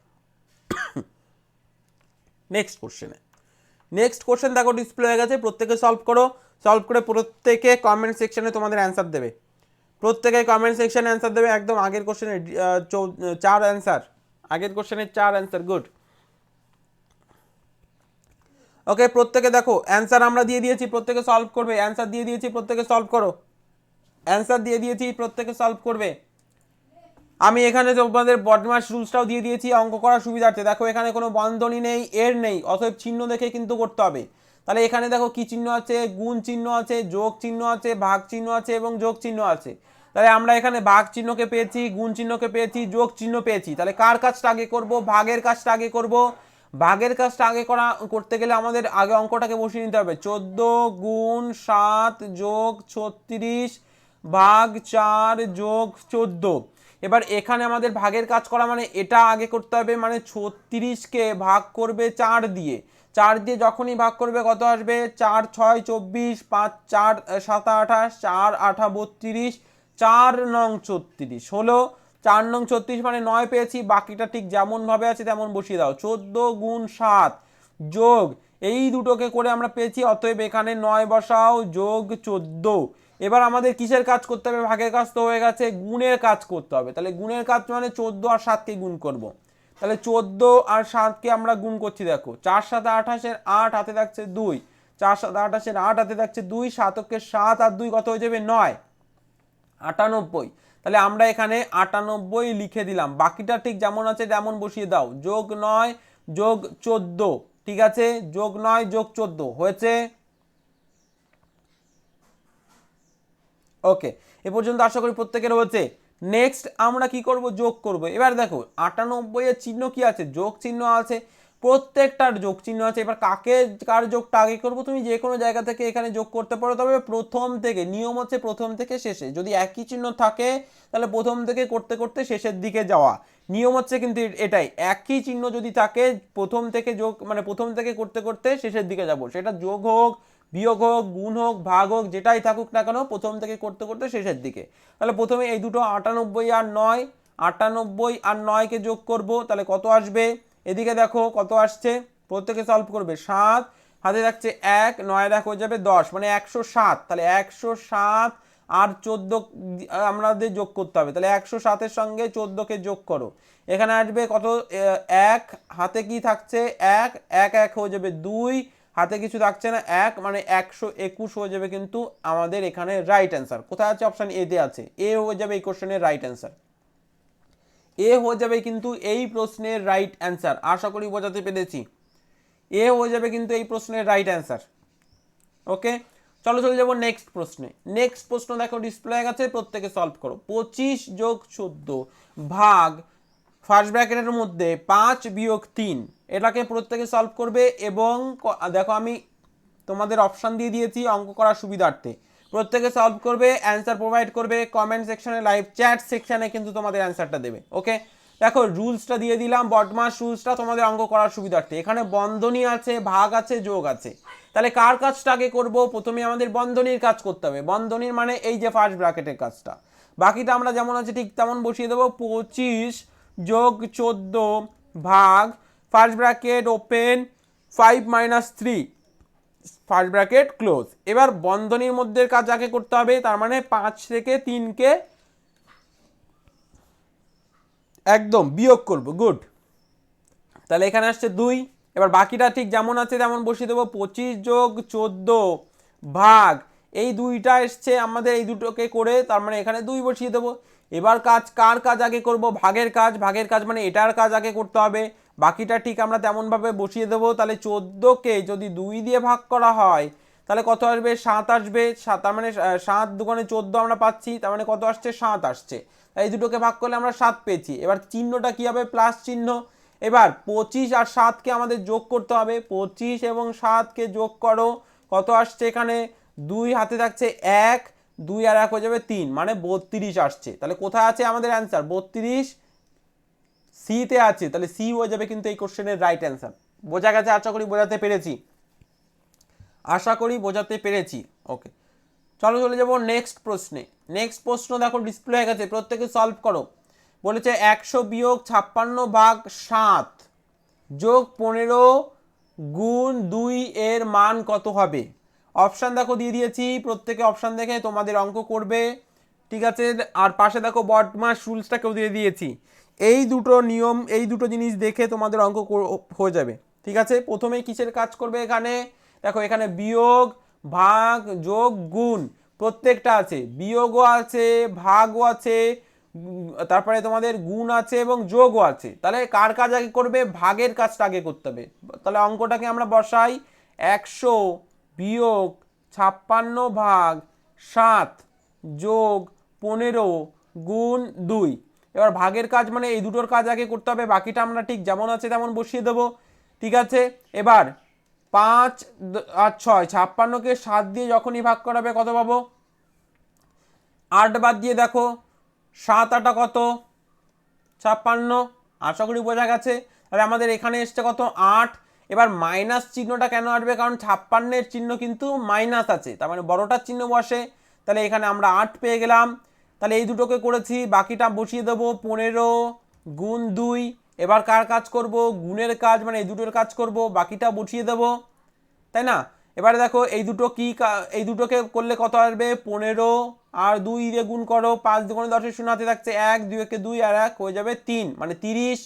নেক্সট কোশ্চেনে। নেক্সট কোশ্চেন দেখো ডিসপ্লে হয়ে গেছে, প্রত্যেকে সলভ করো। সলভ করে প্রত্যেকে কমেন্ট সেকশনে তোমাদের অ্যান্সার দেবে, প্রত্যেকে কমেন্ট সেকশনে অ্যান্সার দেবে। একদম আগের কোশ্চেনের 4 অ্যান্সার, আগের কোশ্চেনের 4 অ্যান্সার, গুড। ওকে, প্রত্যেকে দেখো অ্যান্সার আমরা দিয়ে দিয়েছি, প্রত্যেকে সলভ করবে। অ্যান্সার দিয়ে দিয়েছি, প্রত্যেকে সলভ করো। অ্যান্সার দিয়ে দিয়েছি, প্রত্যেকে সলভ করবে। আমি এখানে তোমাদের বদমাস রুলসটাও দিয়ে দিয়েছি অঙ্ক করার সুবিধার্থে। দেখো এখানে কোনো বন্ধনী নেই, এর নেই, অতএব চিহ্ন দেখে কিন্তু করতে হবে। তাহলে এখানে দেখো কি চিহ্ন আছে, গুণ চিহ্ন আছে, যোগ চিহ্ন আছে, ভাগ চিহ্ন আছে এবং যোগ চিহ্ন আছে। তাহলে আমরা এখানে ভাগ চিহ্নকে পেয়েছি, গুণ চিহ্নকে পেয়েছি, যোগ চিহ্ন পেয়েছি। তাহলে কার কাজটা আগে করব? ভাগের কাজটা আগে করব। ভাগের কাজটা আগে করতে গেলে আমাদের আগে অঙ্কটাকে বসিয়ে নিতে হবে। 14 গুণ 7 যোগ 36 ভাগ 4 যোগ 14। এবার এখানে আমাদের ভাগের কাজ করা মানে এটা আগে করতে হবে, মানে 36কে ভাগ করবে 4 দিয়ে। 4 দিয়ে যখনই ভাগ করবে কত আসবে? 4 6 24, 5 4 7 28, 4 8 32, 4 নং 36 হলো। 4 নং 36 মানে 9 পেয়েছি। বাকিটা ঠিক যেমন ভাবে আছে তেমন বসিয়ে দাও। 14 গুণ 7 যোগ এই দুটোকে করে আমরা পেয়েছি, অতএব এখানে 9 বসাও যোগ 14। এবার আমাদের কিসের কাজ করতে হবে? ভাগের কাজ তো হয়ে গেছে, গুণের কাজ করতে হবে। তাহলে গুণের কাজ মানে 14 আর 7কে গুণ করব। তাহলে 14 আর 7কে আমরা গুণ করছি, দেখো 4 7 28 8 হাতে থাকছে 2, 4 7 28 8 হাতে থাকছে 2, 7কে 7 আর 2 কত হয়ে যাবে? 9, 98। তাহলে আমরা এখানে 98 লিখে দিলাম। বাকিটা ঠিক যেমন আছে তেমন বসিয়ে দাও। যোগ 9 যোগ 14, ঠিক আছে, যোগ 9 যোগ 14 হয়েছে। ওকে, এ পর্যন্ত আশা করি প্রত্যেকের হয়েছে। নেক্সট আমরা কি করব? যোগ করব। এবার দেখো 98 এর চিহ্ন কি আছে? যোগ চিহ্ন আছে, প্রত্যেকটার যোগ চিহ্ন আছে। এবার কার যোগটা আগে করব? তুমি যে কোনো জায়গা থেকে এখানে যোগ করতে পারো, তবে প্রথম থেকে, নিয়ম হচ্ছে প্রথম থেকে শেষে। যদি একই চিহ্ন থাকে তাহলে প্রথম থেকে করতে করতে শেষের দিকে যাওয়া নিয়ম হচ্ছে, কিন্তু এটাই। একই চিহ্ন যদি থাকে প্রথম থেকে যোগ মানে প্রথম থেকে করতে করতে শেষের দিকে যাব, সেটা যোগ হোক, বিয়োগ হোক, গুণ হোক, ভাগ হোক, যেটাই থাকুক না কেন প্রথম থেকে করতে করতে শেষের দিকে। তাহলে প্রথমে এই দুটো 98 আর 9, 98 আর 9কে যোগ করব। তাহলে কত আসবে? এদিকে দেখো কত আসছে, প্রত্যেকে সলভ করবে। 7 হাতে থাকছে 1, 9 দেখো হয়ে যাবে 10, মানে 107। তাহলে 107 আর 14 আমাদের যোগ করতে হবে। তাহলে 107-এর সঙ্গে 14কে যোগ করো। এখানে আসবে কত? 1 হাতে কি থাকছে? 1 1 1 হয়ে যাবে 2, হাতে কিছু থাকছে না 1, মানে 121 হয়ে যাবে কিন্তু আমাদের এখানে রাইট অ্যান্সার। কোথায় আছে? অপশন এ তে আছে। এ হয়ে যাবে এই কোশ্চেনের রাইট অ্যান্সার। এ হয়ে যাবে কিন্তু এই প্রশ্নের রাইট অ্যান্সার। আশা করি বোঝাতে পেরেছি। এ হয়ে যাবে কিন্তু এই প্রশ্নের রাইট অ্যান্সার। ওকে, চলো চলে যাবো নেক্সট প্রশ্নে। নেক্সট প্রশ্ন দেখো ডিসপ্লে হয়ে গেছে, প্রত্যেকে সলভ করো। 25 যোগ 14 ভাগ ফার্স্ট ব্র্যাকেটের মধ্যে 5 বিয়োগ 3, এটাকে প্রত্যেকে সলভ করবে। এবং দেখো আমি তোমাদের অপশান দিয়ে দিয়েছি অঙ্ক করার সুবিধার্থে। প্রত্যেকে সলভ করবে, অ্যান্সার প্রোভাইড করবে কমেন্ট সেকশনে, লাইভ চ্যাট সেকশনে কিন্তু তোমাদের অ্যান্সারটা দেবে। ওকে, দেখো রুলসটা দিয়ে দিলাম, বটমাস রুলসটা তোমাদের অঙ্ক করার সুবিধার্থে। এখানে বন্ধনী আছে, ভাগ আছে, যোগ আছে। তাহলে কার কাজটা আগে করব? প্রথমে আমাদের বন্ধনীর কাজ করতে হবে। বন্ধনীর মানে এই যে ফার্স্ট ব্র্যাকেটের কাজটা। বাকিটা আমরা যেমন আছে ঠিক তেমন বসিয়ে দেবো। 25 যোগ 14 ভাগ first bracket open 5 - 3 first bracket close. এবার বন্ধনীর মধ্যে কাজ আগে করতে হবে, তার মানে 5 থেকে 3কে একদম বিয়োগ করব। গুড, তাহলে এখানে আসছে 2। এবার বাকিটা ঠিক যেমন আছে তেমন বসিয়ে দেবো। 25 যোগ 14 ভাগ এই দুইটা এসছে আমাদের, এই দুটোকে করে তার মানে এখানে 2 বসিয়ে দেবো। এবার কার কাজ আগে করব? ভাগের কাজ। ভাগের কাজ মানে এটার কাজ আগে করতে হবে। বাকিটা ঠিক আমরা তেমনভাবে বসিয়ে দেবো। তাহলে 14কে যদি 2 দিয়ে ভাগ করা হয় তাহলে কত আসবে? 7 আসবে। তার মানে 7 দুগুণে 14 আমরা পাচ্ছি, তার মানে কত আসছে? 7 আসছে। এই দুটোকে ভাগ করলে আমরা 7 পেয়েছি। এবার চিহ্নটা কি হবে? প্লাস চিহ্ন। এবার 25 আর 7কে আমাদের যোগ করতে হবে। 25 এবং 7কে যোগ করো, কত আসছে? এখানে 2 হাতে থাকছে 1, 2 আর 1 হয়ে যাবে 3, মানে 32 আসছে। তাহলে কোথায় আছে আমাদের অ্যান্সার? 32 সি তে আছে। তাহলে সি হয়ে যাবে কিন্তু এই কোশ্চেনের রাইট অ্যান্সার। বোঝা গেছে? আশা করি বোঝাতে পেরেছি। আশা করি বোঝাতে পেরেছি। ওকে, চলো চলে যাবো নেক্সট প্রশ্নে। নেক্সট প্রশ্ন দেখো ডিসপ্লে হয়ে গেছে, প্রত্যেকে সলভ করো। বলেছে 100 বিয়োগ 56 ভাগ 7 যোগ 15 গুণ 2 এর মান কত হবে? অপশান দেখো দিয়ে দিয়েছি, প্রত্যেকে অপশান দেখে তোমাদের অঙ্ক করবে। ঠিক আছে, আর পাশে দেখো বটমাস রুলসটাকেও দিয়ে দিয়েছি। এই দুটো নিয়ম, এই দুটো জিনিস দেখে তোমাদের অঙ্ক হয়ে যাবে। ঠিক আছে, প্রথমেই কিসের কাজ করবে? এখানে দেখো, এখানে বিয়োগ, ভাগ, যোগ, গুণ প্রত্যেকটা আছে। বিয়োগও আছে, ভাগও আছে, তারপরে তোমাদের গুণ আছে এবং যোগও আছে। তাহলে কার কাজ আগে করবে? ভাগের কাজটা আগে করতে হবে। তাহলে অঙ্কটাকে আমরা বসাই। 100 বিয়োগ 56/7 যোগ 15 গুণ 2। এবার ভাগের কাজ মানে এই দুটোর কাজ আগে করতে হবে, বাকিটা আমরা ঠিক যেমন আছে তেমন বসিয়ে দেবো। ঠিক আছে, এবার 5 আর 6, 56কে 7 দিয়ে যখনই ভাগ করাবে কত পাবো? 8 বাদ দিয়ে দেখো 7 8 কত? 56। আশা করি বোঝা গেছে। তাহলে আমাদের এখানে এসছে কত? 8। এবার মাইনাস চিহ্নটা কেন আসবে? কারণ 56-এর চিহ্ন কিন্তু মাইনাস আছে, তার মানে বড়টার চিহ্ন বসে। তাহলে এখানে আমরা 8 পেয়ে গেলাম। তাহলে এই দুটোকে করেছি, বাকিটা বসিয়ে দেবো 15 গুণ 2। এবার কার কাজ করব? গুণের কাজ, মানে এই দুটোর কাজ করব, বাকিটা বসিয়ে দেবো, তাই না? এবারে দেখো এই দুটো কি, এই দুটোকে করলে কত আসবে? 15 আর 2 দিয়ে গুণ করো, 5 2 10 শূন্য হাতে থাকছে 1, 2 একে 2 আর 1 হয়ে যাবে 3, মানে 30।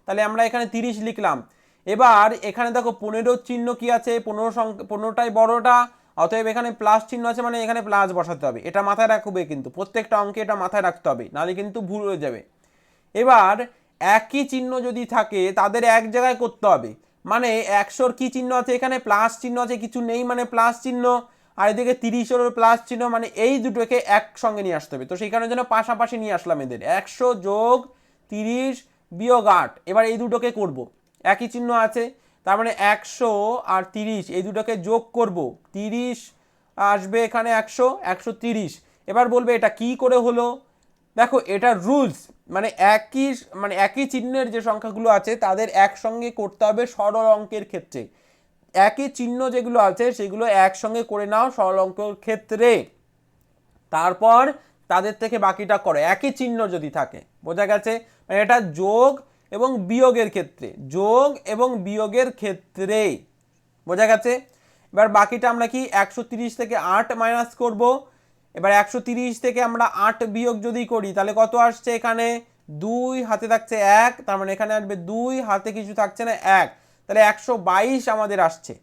তাহলে আমরা এখানে 30 লিখলাম। এবার এখানে দেখো 15 চিহ্ন কি আছে? 15টাই বড়টা, অতএব এখানে প্লাস চিহ্ন আছে, মানে এখানে প্লাস বসাতে হবে। এটা মাথায় রাখবে, কিন্তু প্রত্যেকটা অঙ্কে এটা মাথায় রাখতে হবে, নাহলে কিন্তু ভুল হয়ে যাবে। এবার একই চিহ্ন যদি থাকে তাদের এক জায়গায় করতে হবে, মানে 100-র কি চিহ্ন আছে? এখানে প্লাস চিহ্ন আছে, কিছু নেই মানে প্লাস চিহ্ন, আর এদিকে 30-এরও প্লাস চিহ্ন, মানে এই দুটোকে একসঙ্গে নিয়ে আসতে হবে। তো সেই কারণের জন্য পাশাপাশি নিয়ে আসলাম এদের, 100 যোগ 30 বিয়োগ 8। এবার এই দুটোকে করব, একই চিহ্ন আছে, তার মানে 100 আর 30 এই দুটোকে যোগ করব, 30 আসবে এখানে 100, 130। এবার বলবে এটা কি করে হলো? দেখো এটা রুলস, মানে একই চিহ্নের যে সংখ্যাগুলো আছে তাদের একসঙ্গে করতে হবে সরল অঙ্কের ক্ষেত্রে। একই চিহ্ন যেগুলো আছে সেগুলো একসঙ্গে করে নাও সরল অঙ্কের ক্ষেত্রে, তারপর তাদের থেকে বাকিটা করো একই চিহ্ন যদি থাকে। বোঝা গেছে? মানে এটা যোগ এবং বিয়োগের ক্ষেত্রে, যোগ এবং বিয়োগের ক্ষেত্রে। বোঝা গেছে? এবার বাকিটা আমরা কি 130 থেকে 8 মাইনাস করব। এবার 130 থেকে আমরা 8 বিয়োগ যদি করি তাহলে কত আসছে? এখানে 2 হাতে থাকছে 1, তার মানে এখানে আসবে 2 হাতে কিছু থাকছে না 1, তাহলে 122 আমাদের আসছে।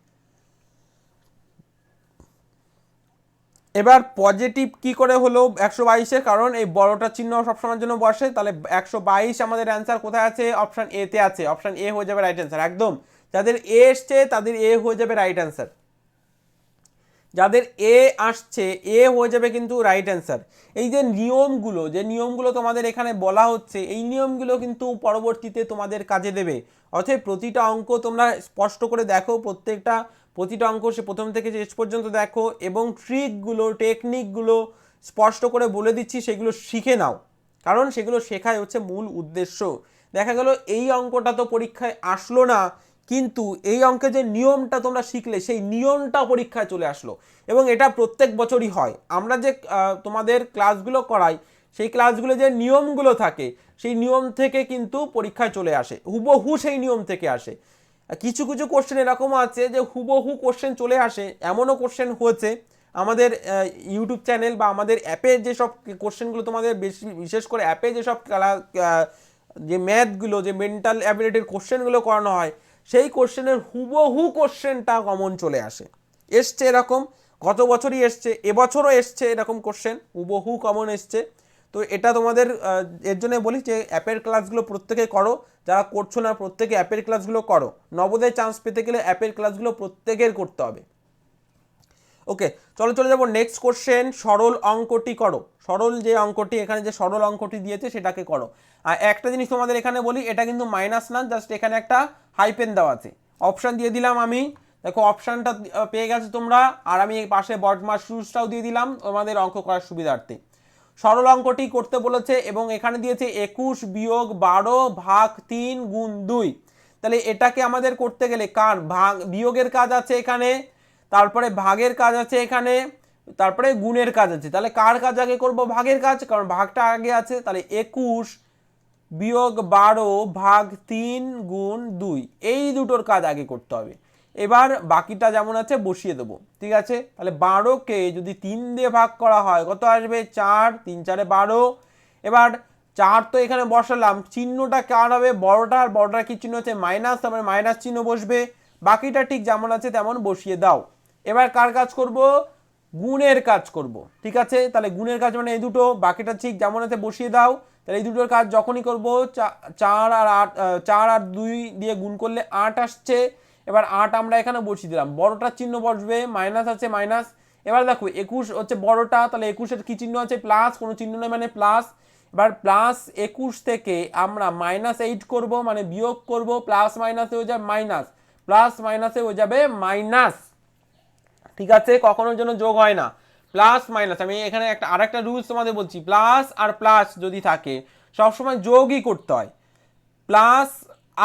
এবার পজিটিভ কি করে হলো 122-এর? কারণ এই বড়টা চিহ্ন সবসময়ের জন্য বসে, তাহলে 122 আমাদের অ্যান্সার কোথায় আছে? অপশান এ তে আছে। অপশান এ হয়ে যাবে রাইট অ্যান্সার, একদম। যাদের এ এসছে তাদের এ হয়ে যাবে রাইট অ্যান্সার, যাদের এ আসছে এ হয়ে যাবে কিন্তু রাইট অ্যান্সার। এই যে নিয়মগুলো তোমাদের এখানে বলা হচ্ছে, এই নিয়মগুলো কিন্তু পরবর্তীতে তোমাদের কাজে দেবে। অতএব প্রতিটা অঙ্ক তোমরা স্পষ্ট করে দেখো, প্রতিটা অঙ্ক সে প্রথম থেকে শেষ পর্যন্ত দেখো, এবং টেকনিকগুলো স্পষ্ট করে বলে দিচ্ছি, সেগুলো শিখে নাও, কারণ সেগুলো শেখাই হচ্ছে মূল উদ্দেশ্য। দেখা গেল এই অঙ্কটা তো পরীক্ষায় আসলো না, কিন্তু এই অঙ্কে যে নিয়মটা তোমরা শিখলে সেই নিয়মটা পরীক্ষায় চলে আসলো, এবং এটা প্রত্যেক বছরই হয়। আমরা যে তোমাদের ক্লাসগুলো করাই, সেই ক্লাসগুলো যে নিয়মগুলো থাকে সেই নিয়ম থেকে কিন্তু পরীক্ষায় চলে আসে, হুবহু সেই নিয়ম থেকে আসে। কিছু কিছু কোশ্চেন এরকম আছে যে হুবহু কোশ্চেন চলে আসে, এমনও কোশ্চেন হয়েছে আমাদের ইউটিউব চ্যানেল বা আমাদের অ্যাপের যেসব কোশ্চেনগুলো তোমাদের বিশেষ করে অ্যাপে যেসব যে ম্যাথগুলো, যে মেন্টাল অ্যাবিলিটির কোশ্চেনগুলো করানো হয়, সেই কোশ্চেনের হুবহু কোশ্চেনটা কমন চলে আসে, এসছে এরকম, গত বছরই এসছে, এবছরও এসছে এরকম কোশ্চেন হুবহু কমন এসছে। তো এটা তোমাদের এর জন্য বলি যে অ্যাপের ক্লাসগুলো প্রত্যেকে করো, যারা করছো না প্রত্যেকে অ্যাপের ক্লাসগুলো করো। নবোদয় চান্স পেতে গেলে অ্যাপের ক্লাসগুলো প্রত্যেকের করতে হবে। ওকে, চলে যাবো নেক্সট কোশ্চেন। সরল অঙ্কটি করো, সরল যে অঙ্কটি এখানে যে সরল অঙ্কটি দিয়েছে সেটাকে করো। আর একটা জিনিস তোমাদের এখানে বলি, এটা কিন্তু মাইনাস না, জাস্ট এখানে একটা হাইপেন দেওয়া আছে। অপশান দিয়ে দিলাম আমি, দেখো অপশানটা পেয়ে গেছো তোমরা, আর আমি এই পাশে বটমাস রুলসটাও দিয়ে দিলাম তোমাদের অঙ্ক করার সুবিধার্থে। সরল অঙ্কটি করতে বলেছে এবং এখানে দিয়েছে 21 বিয়োগ 12 ভাগ 3 গুণ 2। তাহলে এটাকে আমাদের করতে গেলে কার বিয়োগের কাজ আছে এখানে, তারপরে ভাগের কাজ আছে এখানে, তারপরে গুণের কাজ আছে। তাহলে কার কাজ আগে করব? ভাগের কাজ, কারণ ভাগটা আগে আছে। তাহলে 21 বিয়োগ 12 ভাগ 3 গুণ 2, এই দুটোর কাজ আগে করতে হবে। এবার বাকিটা যেমন আছে বসিয়ে দেবো, ঠিক আছে? তাহলে 12কে যদি 3 দিয়ে ভাগ করা হয় কত আসবে? 4, 3 4 12। এবার 4 তো এখানে বসালাম, চিহ্নটা কার হবে? বড়টার কি চিহ্ন আছে? মাইনাস, তারপরে মাইনাস চিহ্ন বসবে। বাকিটা ঠিক যেমন আছে তেমন বসিয়ে দাও। এবার কার কাজ করব? গুণের কাজ করব, ঠিক আছে? তাহলে গুণের কাজ মানে এই দুটো, বাকিটা ঠিক যেমন আছে বসিয়ে দাও। তাহলে এই দুটোর কাজ যখনই করব 4 আর 2 দিয়ে গুণ করলে 8 আসছে। এবার 8 আমরা এখানে বসিয়ে দিলাম, বড়টার চিহ্ন বসবে, মাইনাস আছে মাইনাস। এবার দেখো 21 হচ্ছে বড়টা, তাহলে 21-এর কি চিহ্ন আছে? প্লাস, কোনো চিহ্ন নেই মানে প্লাস। এবার প্লাস 21 থেকে আমরা -8 করব, মানে বিয়োগ করব, প্লাস মাইনাসে হয়ে যাবে মাইনাস, প্লাস মাইনাসে হয়ে যাবে মাইনাস। ঠিক আছে, কখনোর জন্য যোগ হয় না, প্লাস মাইনাস। আমি এখানে আরেকটা রুলস তোমাদের বলছি, প্লাস আর প্লাস যদি থাকে সবসময় যোগই করতে হয়, প্লাস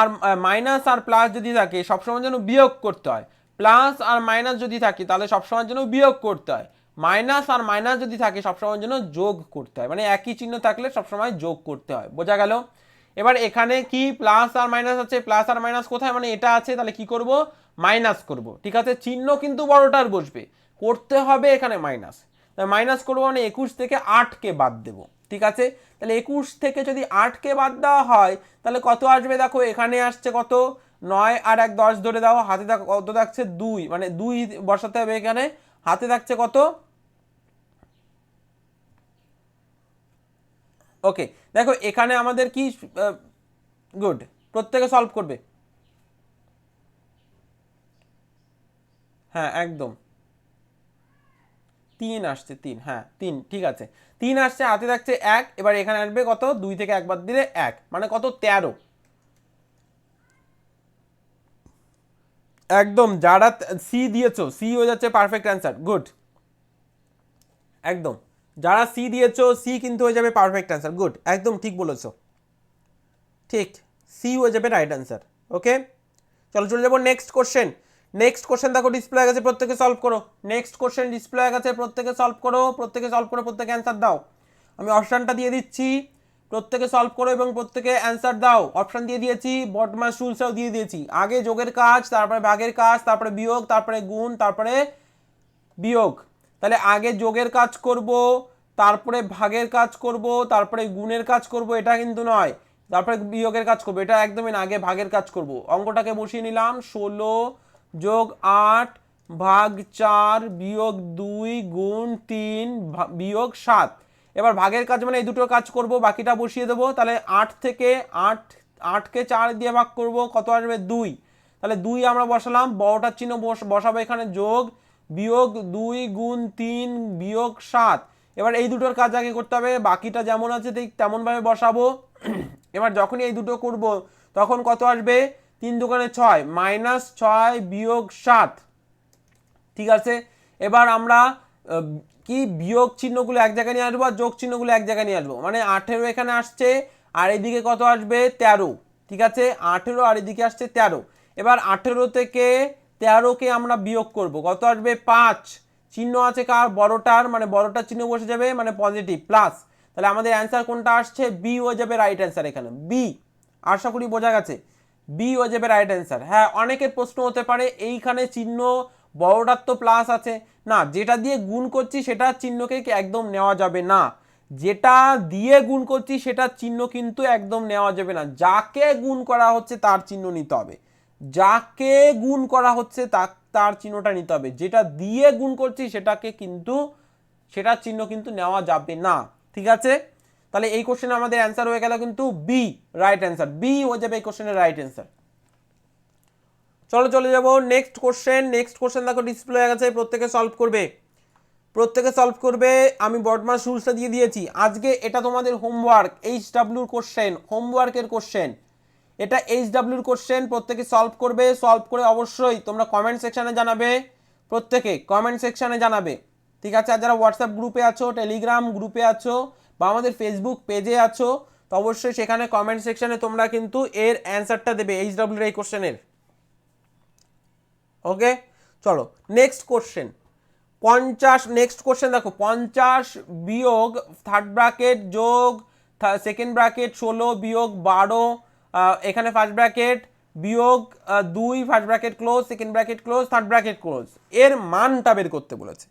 আর মাইনাস আর প্লাস যদি থাকে সবসময় যেন বিয়োগ করতে হয়, প্লাস আর মাইনাস যদি থাকে তাহলে সবসময় যেন বিয়োগ করতে হয়, মাইনাস আর মাইনাস যদি থাকে সবসময় যেন যোগ করতে হয়, মানে একই চিহ্ন থাকলে সবসময় যোগ করতে হয়। বোঝা গেল? এবার এখানে কি প্লাস আর মাইনাস আছে, প্লাস আর মাইনাস কোথায়, মানে এটা আছে, তাহলে কি করব? মাইনাস করব। ঠিক আছে, চিহ্ন কিন্তু বড়টার বসবে, করতে হবে এখানে মাইনাস। মাইনাস করবো মানে 21 থেকে 8কে বাদ দেবো। ঠিক আছে, তাহলে 21 থেকে যদি 8কে বাদ দেওয়া হয় তাহলে কত আসবে? দেখো এখানে আসছে কত, 9 আর 1 10 ধরে দাও, হাতে কত থাকছে? 2, মানে 2 বসাতে হবে এখানে, হাতে থাকছে কত? ওকে, দেখো এখানে আমাদের কি, গুড, প্রত্যেকে সলভ করবে। হ্যাঁ একদম, 3 আসছে, 3, হ্যাঁ 3, ঠিক আছে, 3 আসছে, হাতে থাকছে 1, এবার এখানে আসবে কত? 2 থেকে 1 বাদ দিলে 1, মানে কত? 13। একদম, যারা সি দিয়েছো সি হয়ে যাচ্ছে পারফেক্ট অ্যান্সার, গুড। একদম, যারা সি দিয়েছো সি কিন্তু হয়ে যাবে পারফেক্ট অ্যান্সার, গুড, একদম ঠিক বলেছো, ঠিক, সি হয়ে যাবে রাইট অ্যান্সার। ওকে, চলো চলে যাবো নেক্সট কোশ্চেন। নেক্সট কোশ্চেন দেখো ডিসপ্লে হয়ে গেছে, প্রত্যেকে সলভ করো। নেক্সট কোশ্চেন ডিসপ্লে হয়ে গেছে, প্রত্যেকে সলভ করো, প্রত্যেকে সলভ করো, প্রত্যেকে অ্যান্সার দাও। আমি অপশানটা দিয়ে দিচ্ছি, প্রত্যেকে সলভ করো এবং প্রত্যেকে অ্যান্সার দাও। অপশান দিয়ে দিয়েছি, বটমাস রুলসটাও দিয়ে দিয়েছি, আগে যোগের কাজ, তারপরে ভাগের কাজ, তারপরে বিয়োগ, তারপরে গুণ, তারপরে বিয়োগ। তাহলে আগে যোগের কাজ করব, তারপরে ভাগের কাজ করব, তারপরে গুণের কাজ করব, এটা কিন্তু নয়, তারপরে বিয়োগের কাজ করব, এটা একদমই না, আগে ভাগের কাজ করব। অঙ্কটাকে বসিয়ে নিলাম, 16 যোগ 8 ভাগ 4 বিয়োগ 2 গুণ 3 বিয়োগ 7। এবার ভাগের কাজ মানে এই দুটো কাজ করব, বাকিটা বসিয়ে দেবো। তাহলে 8 থেকে 8কে 4 দিয়ে ভাগ করব, কত আসবে? 2। তাহলে 2 আমরা বসালাম, বড়টার চিহ্ন বসাবো এখানে, যোগ বিয়োগ 2 গুণ 3 বিয়োগ 7। এবার এই দুটোর কাজ আগে করতে হবে, বাকিটা যেমন আছে ঠিক তেমনভাবে বসাবো। এবার যখনই এই দুটো করব তখন কত আসবে? 3 দুগুণে 6, -6 বিয়োগ 7। ঠিক আছে, এবার আমরা কি বিয়োগ চিহ্নগুলো এক জায়গায় নিয়ে আসবো আর যোগ চিহ্নগুলো এক জায়গায় নিয়ে আসবো, মানে 18 এখানে আসছে আর এদিকে কত আসবে? 13। ঠিক আছে, 18 আর এদিকে আসছে 13। এবার 18 থেকে 13কে আমরা বিয়োগ করব, কত আসবে? 5। চিহ্ন আছে কার? বড়টার, মানে বড়টার চিহ্ন বসে যাবে, মানে পজিটিভ প্লাস। তাহলে আমাদের অ্যান্সার কোনটা আসছে? বি হয়ে যাবে রাইট অ্যান্সার, এখানে বি। আশা করি বোঝা গেছে, বি হয়ে যাবে রাইট অ্যান্সার। হ্যাঁ, অনেকের প্রশ্ন হতে পারে এইখানে চিহ্ন বড়টার তো প্লাস আছে না, যেটা দিয়ে গুণ করছি সেটা চিহ্নকে একদম নেওয়া যাবে না, যেটা দিয়ে গুণ করছি সেটার চিহ্ন কিন্তু একদম নেওয়া যাবে না, যাকে গুণ করা হচ্ছে তার চিহ্ন নিতে হবে, যাকে গুণ করা হচ্ছে তার চিহ্নটা নিতে হবে, যেটা দিয়ে গুণ করছি সেটাকে কিন্তু সেটার চিহ্ন কিন্তু নেওয়া যাবে না। ঠিক আছে, তাহলে এই কোশ্চেনে আমাদের অ্যান্সার হয়ে গেল কিন্তু বি রাইট অ্যান্সার, বি হয়ে যাবে এই কোশ্চেনের রাইট অ্যান্সার। চলো চলে যাবো নেক্সট কোশ্চেন। নেক্সট কোশ্চেন দেখো ডিসপ্লে হয়ে গেছে, প্রত্যেকে সলভ করবে, প্রত্যেকে সলভ করবে। আমি বটমাস রুলসটা দিয়ে দিয়েছি, আজকে এটা তোমাদের হোমওয়ার্ক, এইচডব্লিউর কোশ্চেন, হোমওয়ার্কের কোশ্চেন, এটা এইচডব্লিউর কোশ্চেন, প্রত্যেকে সলভ করবে। সলভ করে অবশ্যই তোমরা কমেন্ট সেকশানে জানাবে, প্রত্যেকে কমেন্ট সেকশানে জানাবে। ঠিক আছে, আর যারা হোয়াটসঅ্যাপ গ্রুপে আছো, টেলিগ্রাম গ্রুপে আছো বা আমাদের ফেসবুক পেজে আছো, তো অবশ্যই সেখানে কমেন্ট সেকশানে তোমরা কিন্তু এর অ্যান্সারটা দেবে এইচডব্লিউর এই কোশ্চেনের। ওকে, চলো নেক্সট কোশ্চেন। 50, নেক্সট কোশ্চেন দেখো, 50 বিয়োগ থার্ড ব্র্যাকেট যোগ সেকেন্ড ব্র্যাকেট 16 বিয়োগ 12, এখানে ফার্স্ট ব্র্যাকেট বিয়োগ 2 first bracket close, second bracket close, third bracket close, এর মানটা বের করতে বলেছে।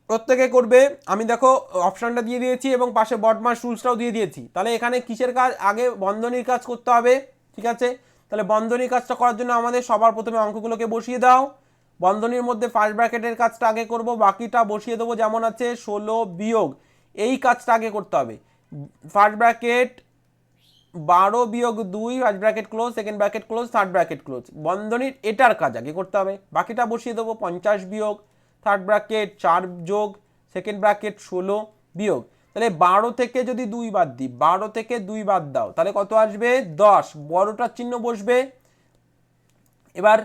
প্রত্যেকে করবে, আমি দেখো অপশানটা দিয়ে দিয়েছি এবং পাশে বটমাস রুলসটাও দিয়ে দিয়েছি। তাহলে এখানে কিসের কাজ? আগে বন্ধনীর কাজ করতে হবে। ঠিক আছে, তাহলে বন্ধনীর কাজটা করার জন্য আমাদের সবার প্রথমে অঙ্কগুলোকে বসিয়ে দাও। বন্ধনীর মধ্যে ফার্স্ট ব্র্যাকেটের কাজটা আগে করব, বাকিটা বসিয়ে দেবো যেমন আছে, 16 বিয়োগ এই কাজটা আগে করতে হবে। ফার্স্ট ব্র্যাকেট 12 বিয়োগ 2 first bracket close second bracket close third bracket close, বন্ধনীর এটার কাজ আগে করতে হবে, বাকিটা বসিয়ে দেবো। 50 বিয়োগ থার্ড ব্র্যাকেট 4 যোগ সেকেন্ড ব্র্যাকেট 16 বিয়োগ, তাহলে 12 থেকে যদি 2 বাদ দিই, 12 থেকে 2 বাদ দাও তাহলে কত আসবে 10, বড়টার চিহ্ন বসবে। এবার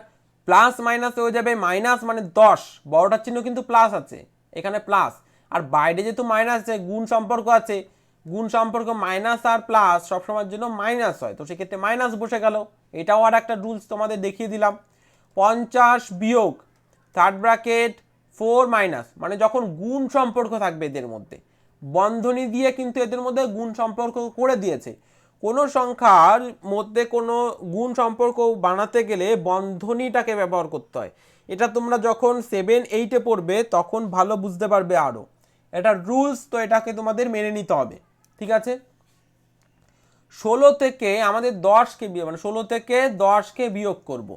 প্লাস মাইনাস হয়ে যাবে, মাইনাস মানে 10, বড়টার চিহ্ন কিন্তু প্লাস আছে এখানে প্লাস, আর বাইরে যেহেতু মাইনাস আছে গুণ সম্পর্ক আছে, গুণ সম্পর্ক মাইনাস আর প্লাস সবসময়ের জন্য মাইনাস হয়, তো সেক্ষেত্রে মাইনাস বসে গেল। এটাও আর একটা রুলস তোমাদের দেখিয়ে দিলাম। 50 বিয়োগ থার্ড ব্র্যাকেট 4 মাইনাস, মানে যখন গুণ সম্পর্ক থাকবে এদের মধ্যে, বন্ধনী দিয়ে কিন্তু এদের মধ্যে গুণ সম্পর্ক করে দিয়েছে। কোনো সংখ্যার মধ্যে কোনো গুণ সম্পর্ক বানাতে গেলে বন্ধনীটাকে ব্যবহার করতে হয়। এটা তোমরা যখন 7-8-এ পড়বে তখন ভালো বুঝতে পারবে আরও, এটা রুলস, তো এটাকে তোমাদের মেনে নিতে হবে, ঠিক আছে। 16 থেকে আমাদের 10কে বিয়োগ, মানে 16 থেকে 10কে বিয়োগ করব,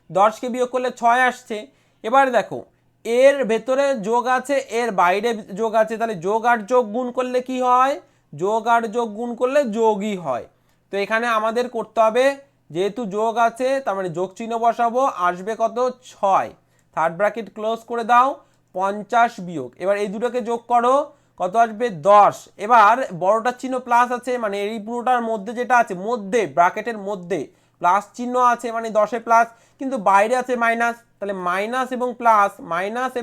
10কে বিয়োগ করলে 6 আসছে। এবার দেখো এর ভেতরে যোগ আছে এর বাইরে যোগ আছে, তাহলে যোগ আর যোগ গুণ করলে কি হয়, যোগ আর যোগ গুণ করলে যোগই হয়। তো এখানে আমাদের করতে হবে, যেহেতু যোগ আছে তার মানে যোগ চিহ্ন বসাবো, আসবে কত 6, থার্ড ব্র্যাকেট ক্লোজ করে দাও। 50 বিয়োগ, এবার এই দুটোকে যোগ করো কত আসবে 10, এবার বড়টার চিহ্ন প্লাস আছে মানে এই পুরোটার মধ্যে যেটা আছে, মধ্যে ব্র্যাকেটের মধ্যে প্লাস চিহ্ন আছে মানে 10-এ প্লাস, কিন্তু বাইরে আছে মাইনাস, তাহলে মাইনাস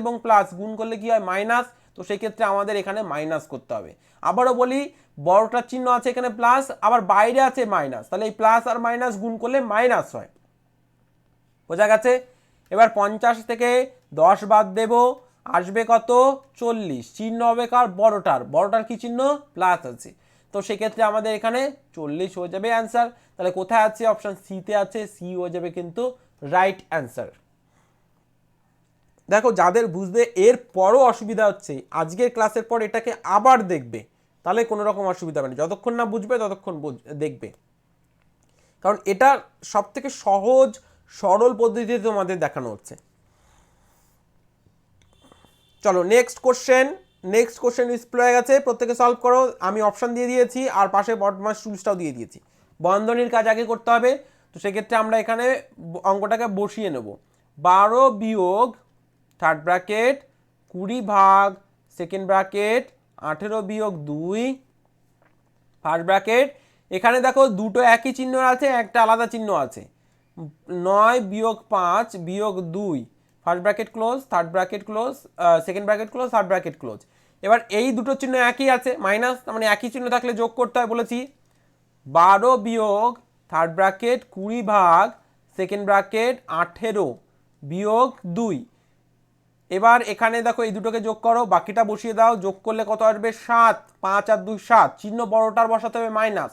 এবং প্লাস গুণ করলে কি হয় মাইনাস, তো সেই ক্ষেত্রে আমাদের এখানে মাইনাস করতে হবে। আবারও বলি, বড়টার চিহ্ন আছে এখানে প্লাস, আবার বাইরে আছে মাইনাস, তাহলে এই প্লাস আর মাইনাস গুণ করলে মাইনাস হয়, বোঝা গেছে। এবার 50 থেকে 10 বাদ দেব, আসবে কত 40, চিহ্ন হবে কার বড়টার কি চিহ্ন প্লাস আছে, তো সেক্ষেত্রে আমাদের এখানে 40 হয়ে যাবে অ্যান্সার। তাহলে কোথায় আছে, অপশন সিতে আছে, সি হয়ে যাবে কিন্তু রাইট অ্যান্সার। দেখো যাদের বুঝতে এর পরও অসুবিধা হচ্ছে, আজকের ক্লাসের পর এটাকে আবার দেখবে, তাহলে কোনো রকম অসুবিধা হবে না, যতক্ষণ না বুঝবে ততক্ষণ দেখবে, কারণ এটা সব থেকে সহজ সরল পদ্ধতিতে তোমাদের দেখানো হচ্ছে। চলো নেক্সট কোশ্চেন ডিসপ্লে হয়ে গেছে, প্রত্যেকে সলভ করো, আমি অপশন দিয়ে দিয়েছি আর পাশে বটমাস টুলসটাও দিয়ে দিয়েছি। বন্ধনীর কাজ আগে করতে হবে, তো সেক্ষেত্রে আমরা এখানে অঙ্কটাকে বসিয়ে নেব। 12 বিয়োগ থার্ড ব্র্যাকেট 20 ভাগ সেকেন্ড ব্র্যাকেট 18 বিয়োগ 2 ফার্স্ট ব্র্যাকেট, এখানে দেখো দুটো একই চিহ্ন আছে একটা আলাদা চিহ্ন আছে, 9 বিয়োগ 5 বিয়োগ 2 first bracket close third bracket close second bracket close third bracket close. এবার এই দুটো চিহ্ন একই আছে মাইনাস, মানে একই চিহ্ন থাকলে যোগ করতে হয় বলেছি। 12 বিয়োগ থার্ড ব্র্যাকেট 20 ভাগ সেকেন্ড ব্র্যাকেট 18 বিয়োগ 2, এবার এখানে দেখো এই দুটোকে যোগ করো, বাকিটা বসিয়ে দাও, যোগ করলে কত আসবে 7, 5 আর 2 7, চিহ্ন বড়টার বসাতে হবে minus,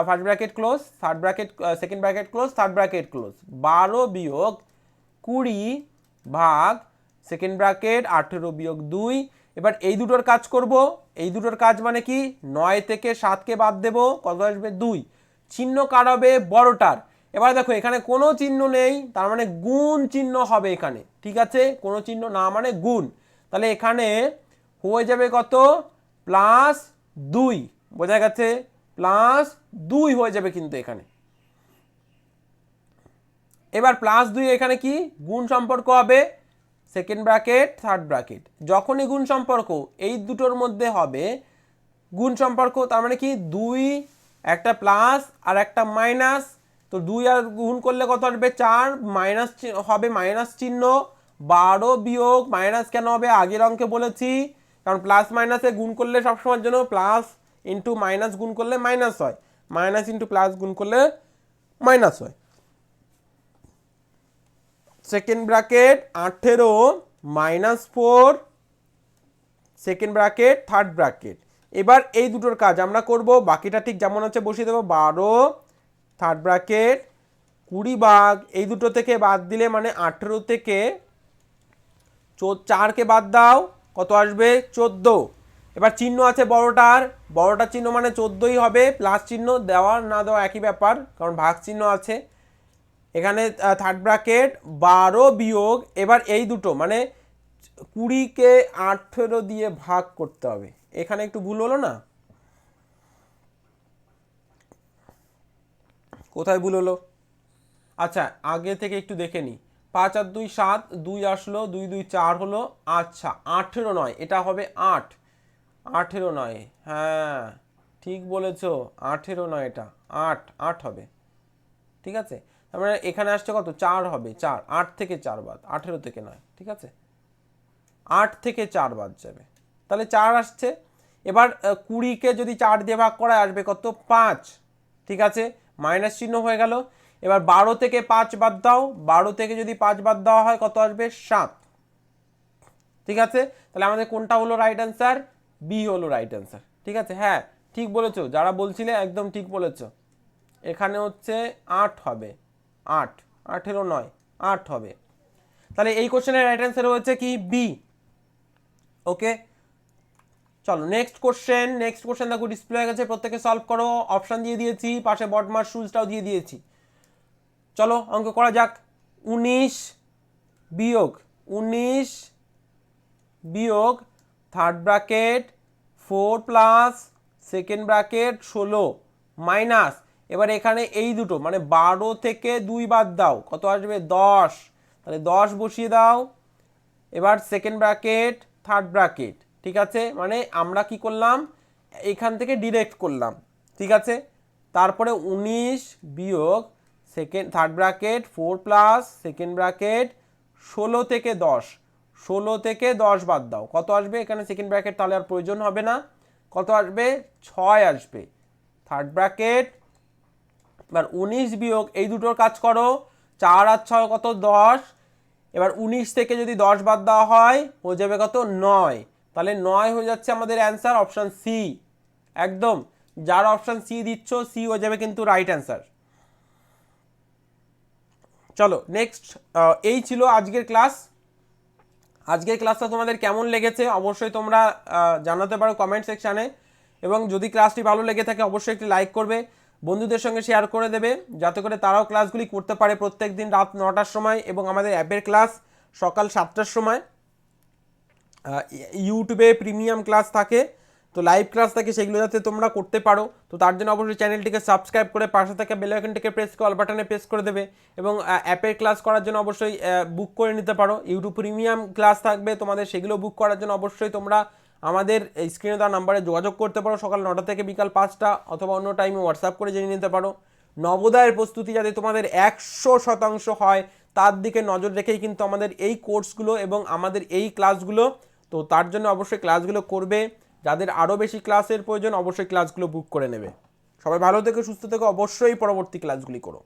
first bracket close third bracket second bracket close third bracket close. 12 বিয়োগ 20 ভাগ সেকেন্ড ব্র্যাকেট 18 বিয়োগ 2, এবার এই দুটোর কাজ করব, এই দুটোর কাজ মানে কি 9 থেকে 7কে বাদ দেব, কত আসবে 2, চিহ্ন কার হবে বড়টার। এবার দেখো এখানে কোনো চিহ্ন নেই, তার মানে গুণ চিহ্ন হবে এখানে, ঠিক আছে, কোনো চিহ্ন না মানে গুণ, তাহলে এখানে হয়ে যাবে কত +2, বোঝা গেছে, +2 হয়ে যাবে কিন্তু এখানে। এবার +2 এখানে কি গুণ সম্পর্ক হবে সেকেন্ড ব্র্যাকেট থার্ড ব্র্যাকেট, যখনই গুণ সম্পর্ক এই দুটোর মধ্যে হবে গুণ সম্পর্ক, তার মানে কি 2 একটা প্লাস আর একটা মাইনাস, তো 2 আর গুণ করলে কত আসবে 4, মাইনাস হবে মাইনাস চিহ্ন, 12 বিয়োগ মাইনাস কেন হবে আগের অঙ্কে বলেছি, কারণ প্লাস মাইনাসে গুণ করলে সবসময়ের জন্য প্লাস ইন্টু মাইনাস গুণ করলে মাইনাস হয়, মাইনাস ইন্টু প্লাস গুণ করলে মাইনাস হয়। Second bracket 18 -4 second bracket third bracket, এবার এই দুটোর কাজ আমরা করব, বাকিটা ঠিক যেমন আছে বসিয়ে দেবো। 12 থার্ড ব্র্যাকেট 20 ভাগ এই দুটো থেকে বাদ দিলে মানে 18 থেকে 4কে বাদ দাও কত আসবে 14, এবার চিহ্ন আছে বড়টার চিহ্ন মানে 14ই হবে, প্লাস চিহ্ন দেওয়া না দেওয়া একই ব্যাপার কারণ ভাগ চিহ্ন আছে এখানে। থার্ড ব্র্যাকেট 12 বিয়োগ, এবার এই দুটো মানে 20কে 18 দিয়ে ভাগ করতে হবে, এখানে একটু ভুল হলো না, কোথায় ভুল হলো? আচ্ছা আগে থেকে একটু দেখে নিই। 5 আর 2 7, 2 আসলো, 2 2 4 হলো। আচ্ছা 18 নয়, এটা হবে 8। 18 নয়, হ্যাঁ ঠিক বলেছো, 18 নয়, এটা 8 8 হবে। ঠিক আছে, তার মানে এখানে আসছে কত, 4 হবে, 4, 8 থেকে 4 বাদ, 18 থেকে নয়। ঠিক আছে, 8 থেকে 4 বাদ যাবে, তাহলে 4 আসছে। এবার 20-কে যদি 4 দিয়ে ভাগ করা আসবে কত, 5। ঠিক আছে, মাইনাস চিহ্ন হয়ে গেল। এবার 12 থেকে 5 বাদ দাও, 12 থেকে যদি 5 বাদ দেওয়া হয় কত আসবে, 7। ঠিক আছে, তাহলে আমাদের কোনটা হলো রাইট অ্যান্সার, বি হলো রাইট অ্যান্সার। ঠিক আছে, হ্যাঁ ঠিক বলেছো, যারা বলছিলে একদম ঠিক বলেছো। এখানে হচ্ছে 8 হবে, 8, 18 নয়, 8 হবে। তাহলে এই কোশ্চেনের রাইট অ্যান্সার হচ্ছে কি, বি। ওকে, চলো নেক্সট কোশ্চেন। নেক্সট কোশ্চেন দেখো ডিসপ্লে হয়ে গেছে, প্রত্যেকে সলভ করো। অপশন দিয়ে দিয়েছি, পাশে বটমার শুজটাও দিয়ে দিয়েছি। চলো অঙ্ক করা যাক। 19 বিয়োগ 19 বিয়োগ third bracket 4 plus second bracket 16 minus, এবার এখানে এই দুটো মানে 12 থেকে 2 বাদ দাও, কত আসবে, 10। তাহলে 10 বসিয়ে দাও। এবার সেকেন্ড ব্র্যাকেট থার্ড ব্র্যাকেট। ঠিক আছে, মানে আমরা কি করলাম, এখান থেকে ডিরেক্ট করলাম। ঠিক আছে, তারপরে 19 বিয়োগ second third bracket 4 plus second bracket 16 থেকে 10, 16 থেকে 10 বাদ দাও, কত আসবে, এখানে সেকেন্ড ব্র্যাকেট তাহলে আর প্রয়োজন হবে না, কত আসবে, 6 আসবে। থার্ড ব্র্যাকেট, এবার 19 বিয়োগ এই দুটোর কাজ করো, 4 আর 6 কত, 10। এবার 19 থেকে যদি 10 বাদ দেওয়া হয় হয়ে যাবে কত, 9। তাহলে 9 হয়ে যাচ্ছে আমাদের অ্যান্সার, অপশান সি। একদম, যার অপশান সি দিচ্ছ সি হয়ে যাবে কিন্তু রাইট অ্যান্সার। চলো নেক্সট, এই ছিল আজকের ক্লাস। আজকের ক্লাসটা তোমাদের কেমন লেগেছে অবশ্যই তোমরা জানাতে পারো কমেন্ট সেকশানে, এবং যদি ক্লাসটি ভালো লেগে থাকে অবশ্যই একটি লাইক করবে, বন্ধুদের সঙ্গে শেয়ার করে দেবে, যাতে করে তারাও ক্লাসগুলি করতে পারে প্রত্যেক দিন রাত 9টার সময়, এবং আমাদের অ্যাপের ক্লাস সকাল 7টার সময়। ইউটিউবে প্রিমিয়াম ক্লাস থাকে, তো লাইভ ক্লাস থাকে, সেগুলো যাতে তোমরা করতে পারো, তো তার জন্য অবশ্যই চ্যানেলটিকে সাবস্ক্রাইব করে পাশে থাকা বেল আইকনটিকে প্রেস করে অল বাটনে প্রেস করে দেবে, এবং অ্যাপের ক্লাস করার জন্য অবশ্যই বুক করে নিতে পারো। ইউটিউব প্রিমিয়াম ক্লাস থাকবে তোমাদের, সেগুলো বুক করার জন্য অবশ্যই তোমরা আমাদের স্ক্রিনে দেওয়া নাম্বারে যোগাযোগ করতে পারো, সকাল 9টা থেকে বিকাল 5টা, অথবা অন্য টাইমে হোয়াটসঅ্যাপ করে জেনে নিতে পারো। নবোদয়ের প্রস্তুতি যাতে তোমাদের 100% হয় তার দিকে নজর রেখেই কিন্তু আমাদের এই কোর্সগুলো এবং আমাদের এই ক্লাসগুলো, তো তার জন্য অবশ্যই ক্লাসগুলো করবে। যাদের আরও বেশি ক্লাসের প্রয়োজন অবশ্যই ক্লাসগুলো বুক করে নেবে। সবাই ভালো থেকো, সুস্থ থেকো, অবশ্যই পরবর্তী ক্লাসগুলি করো।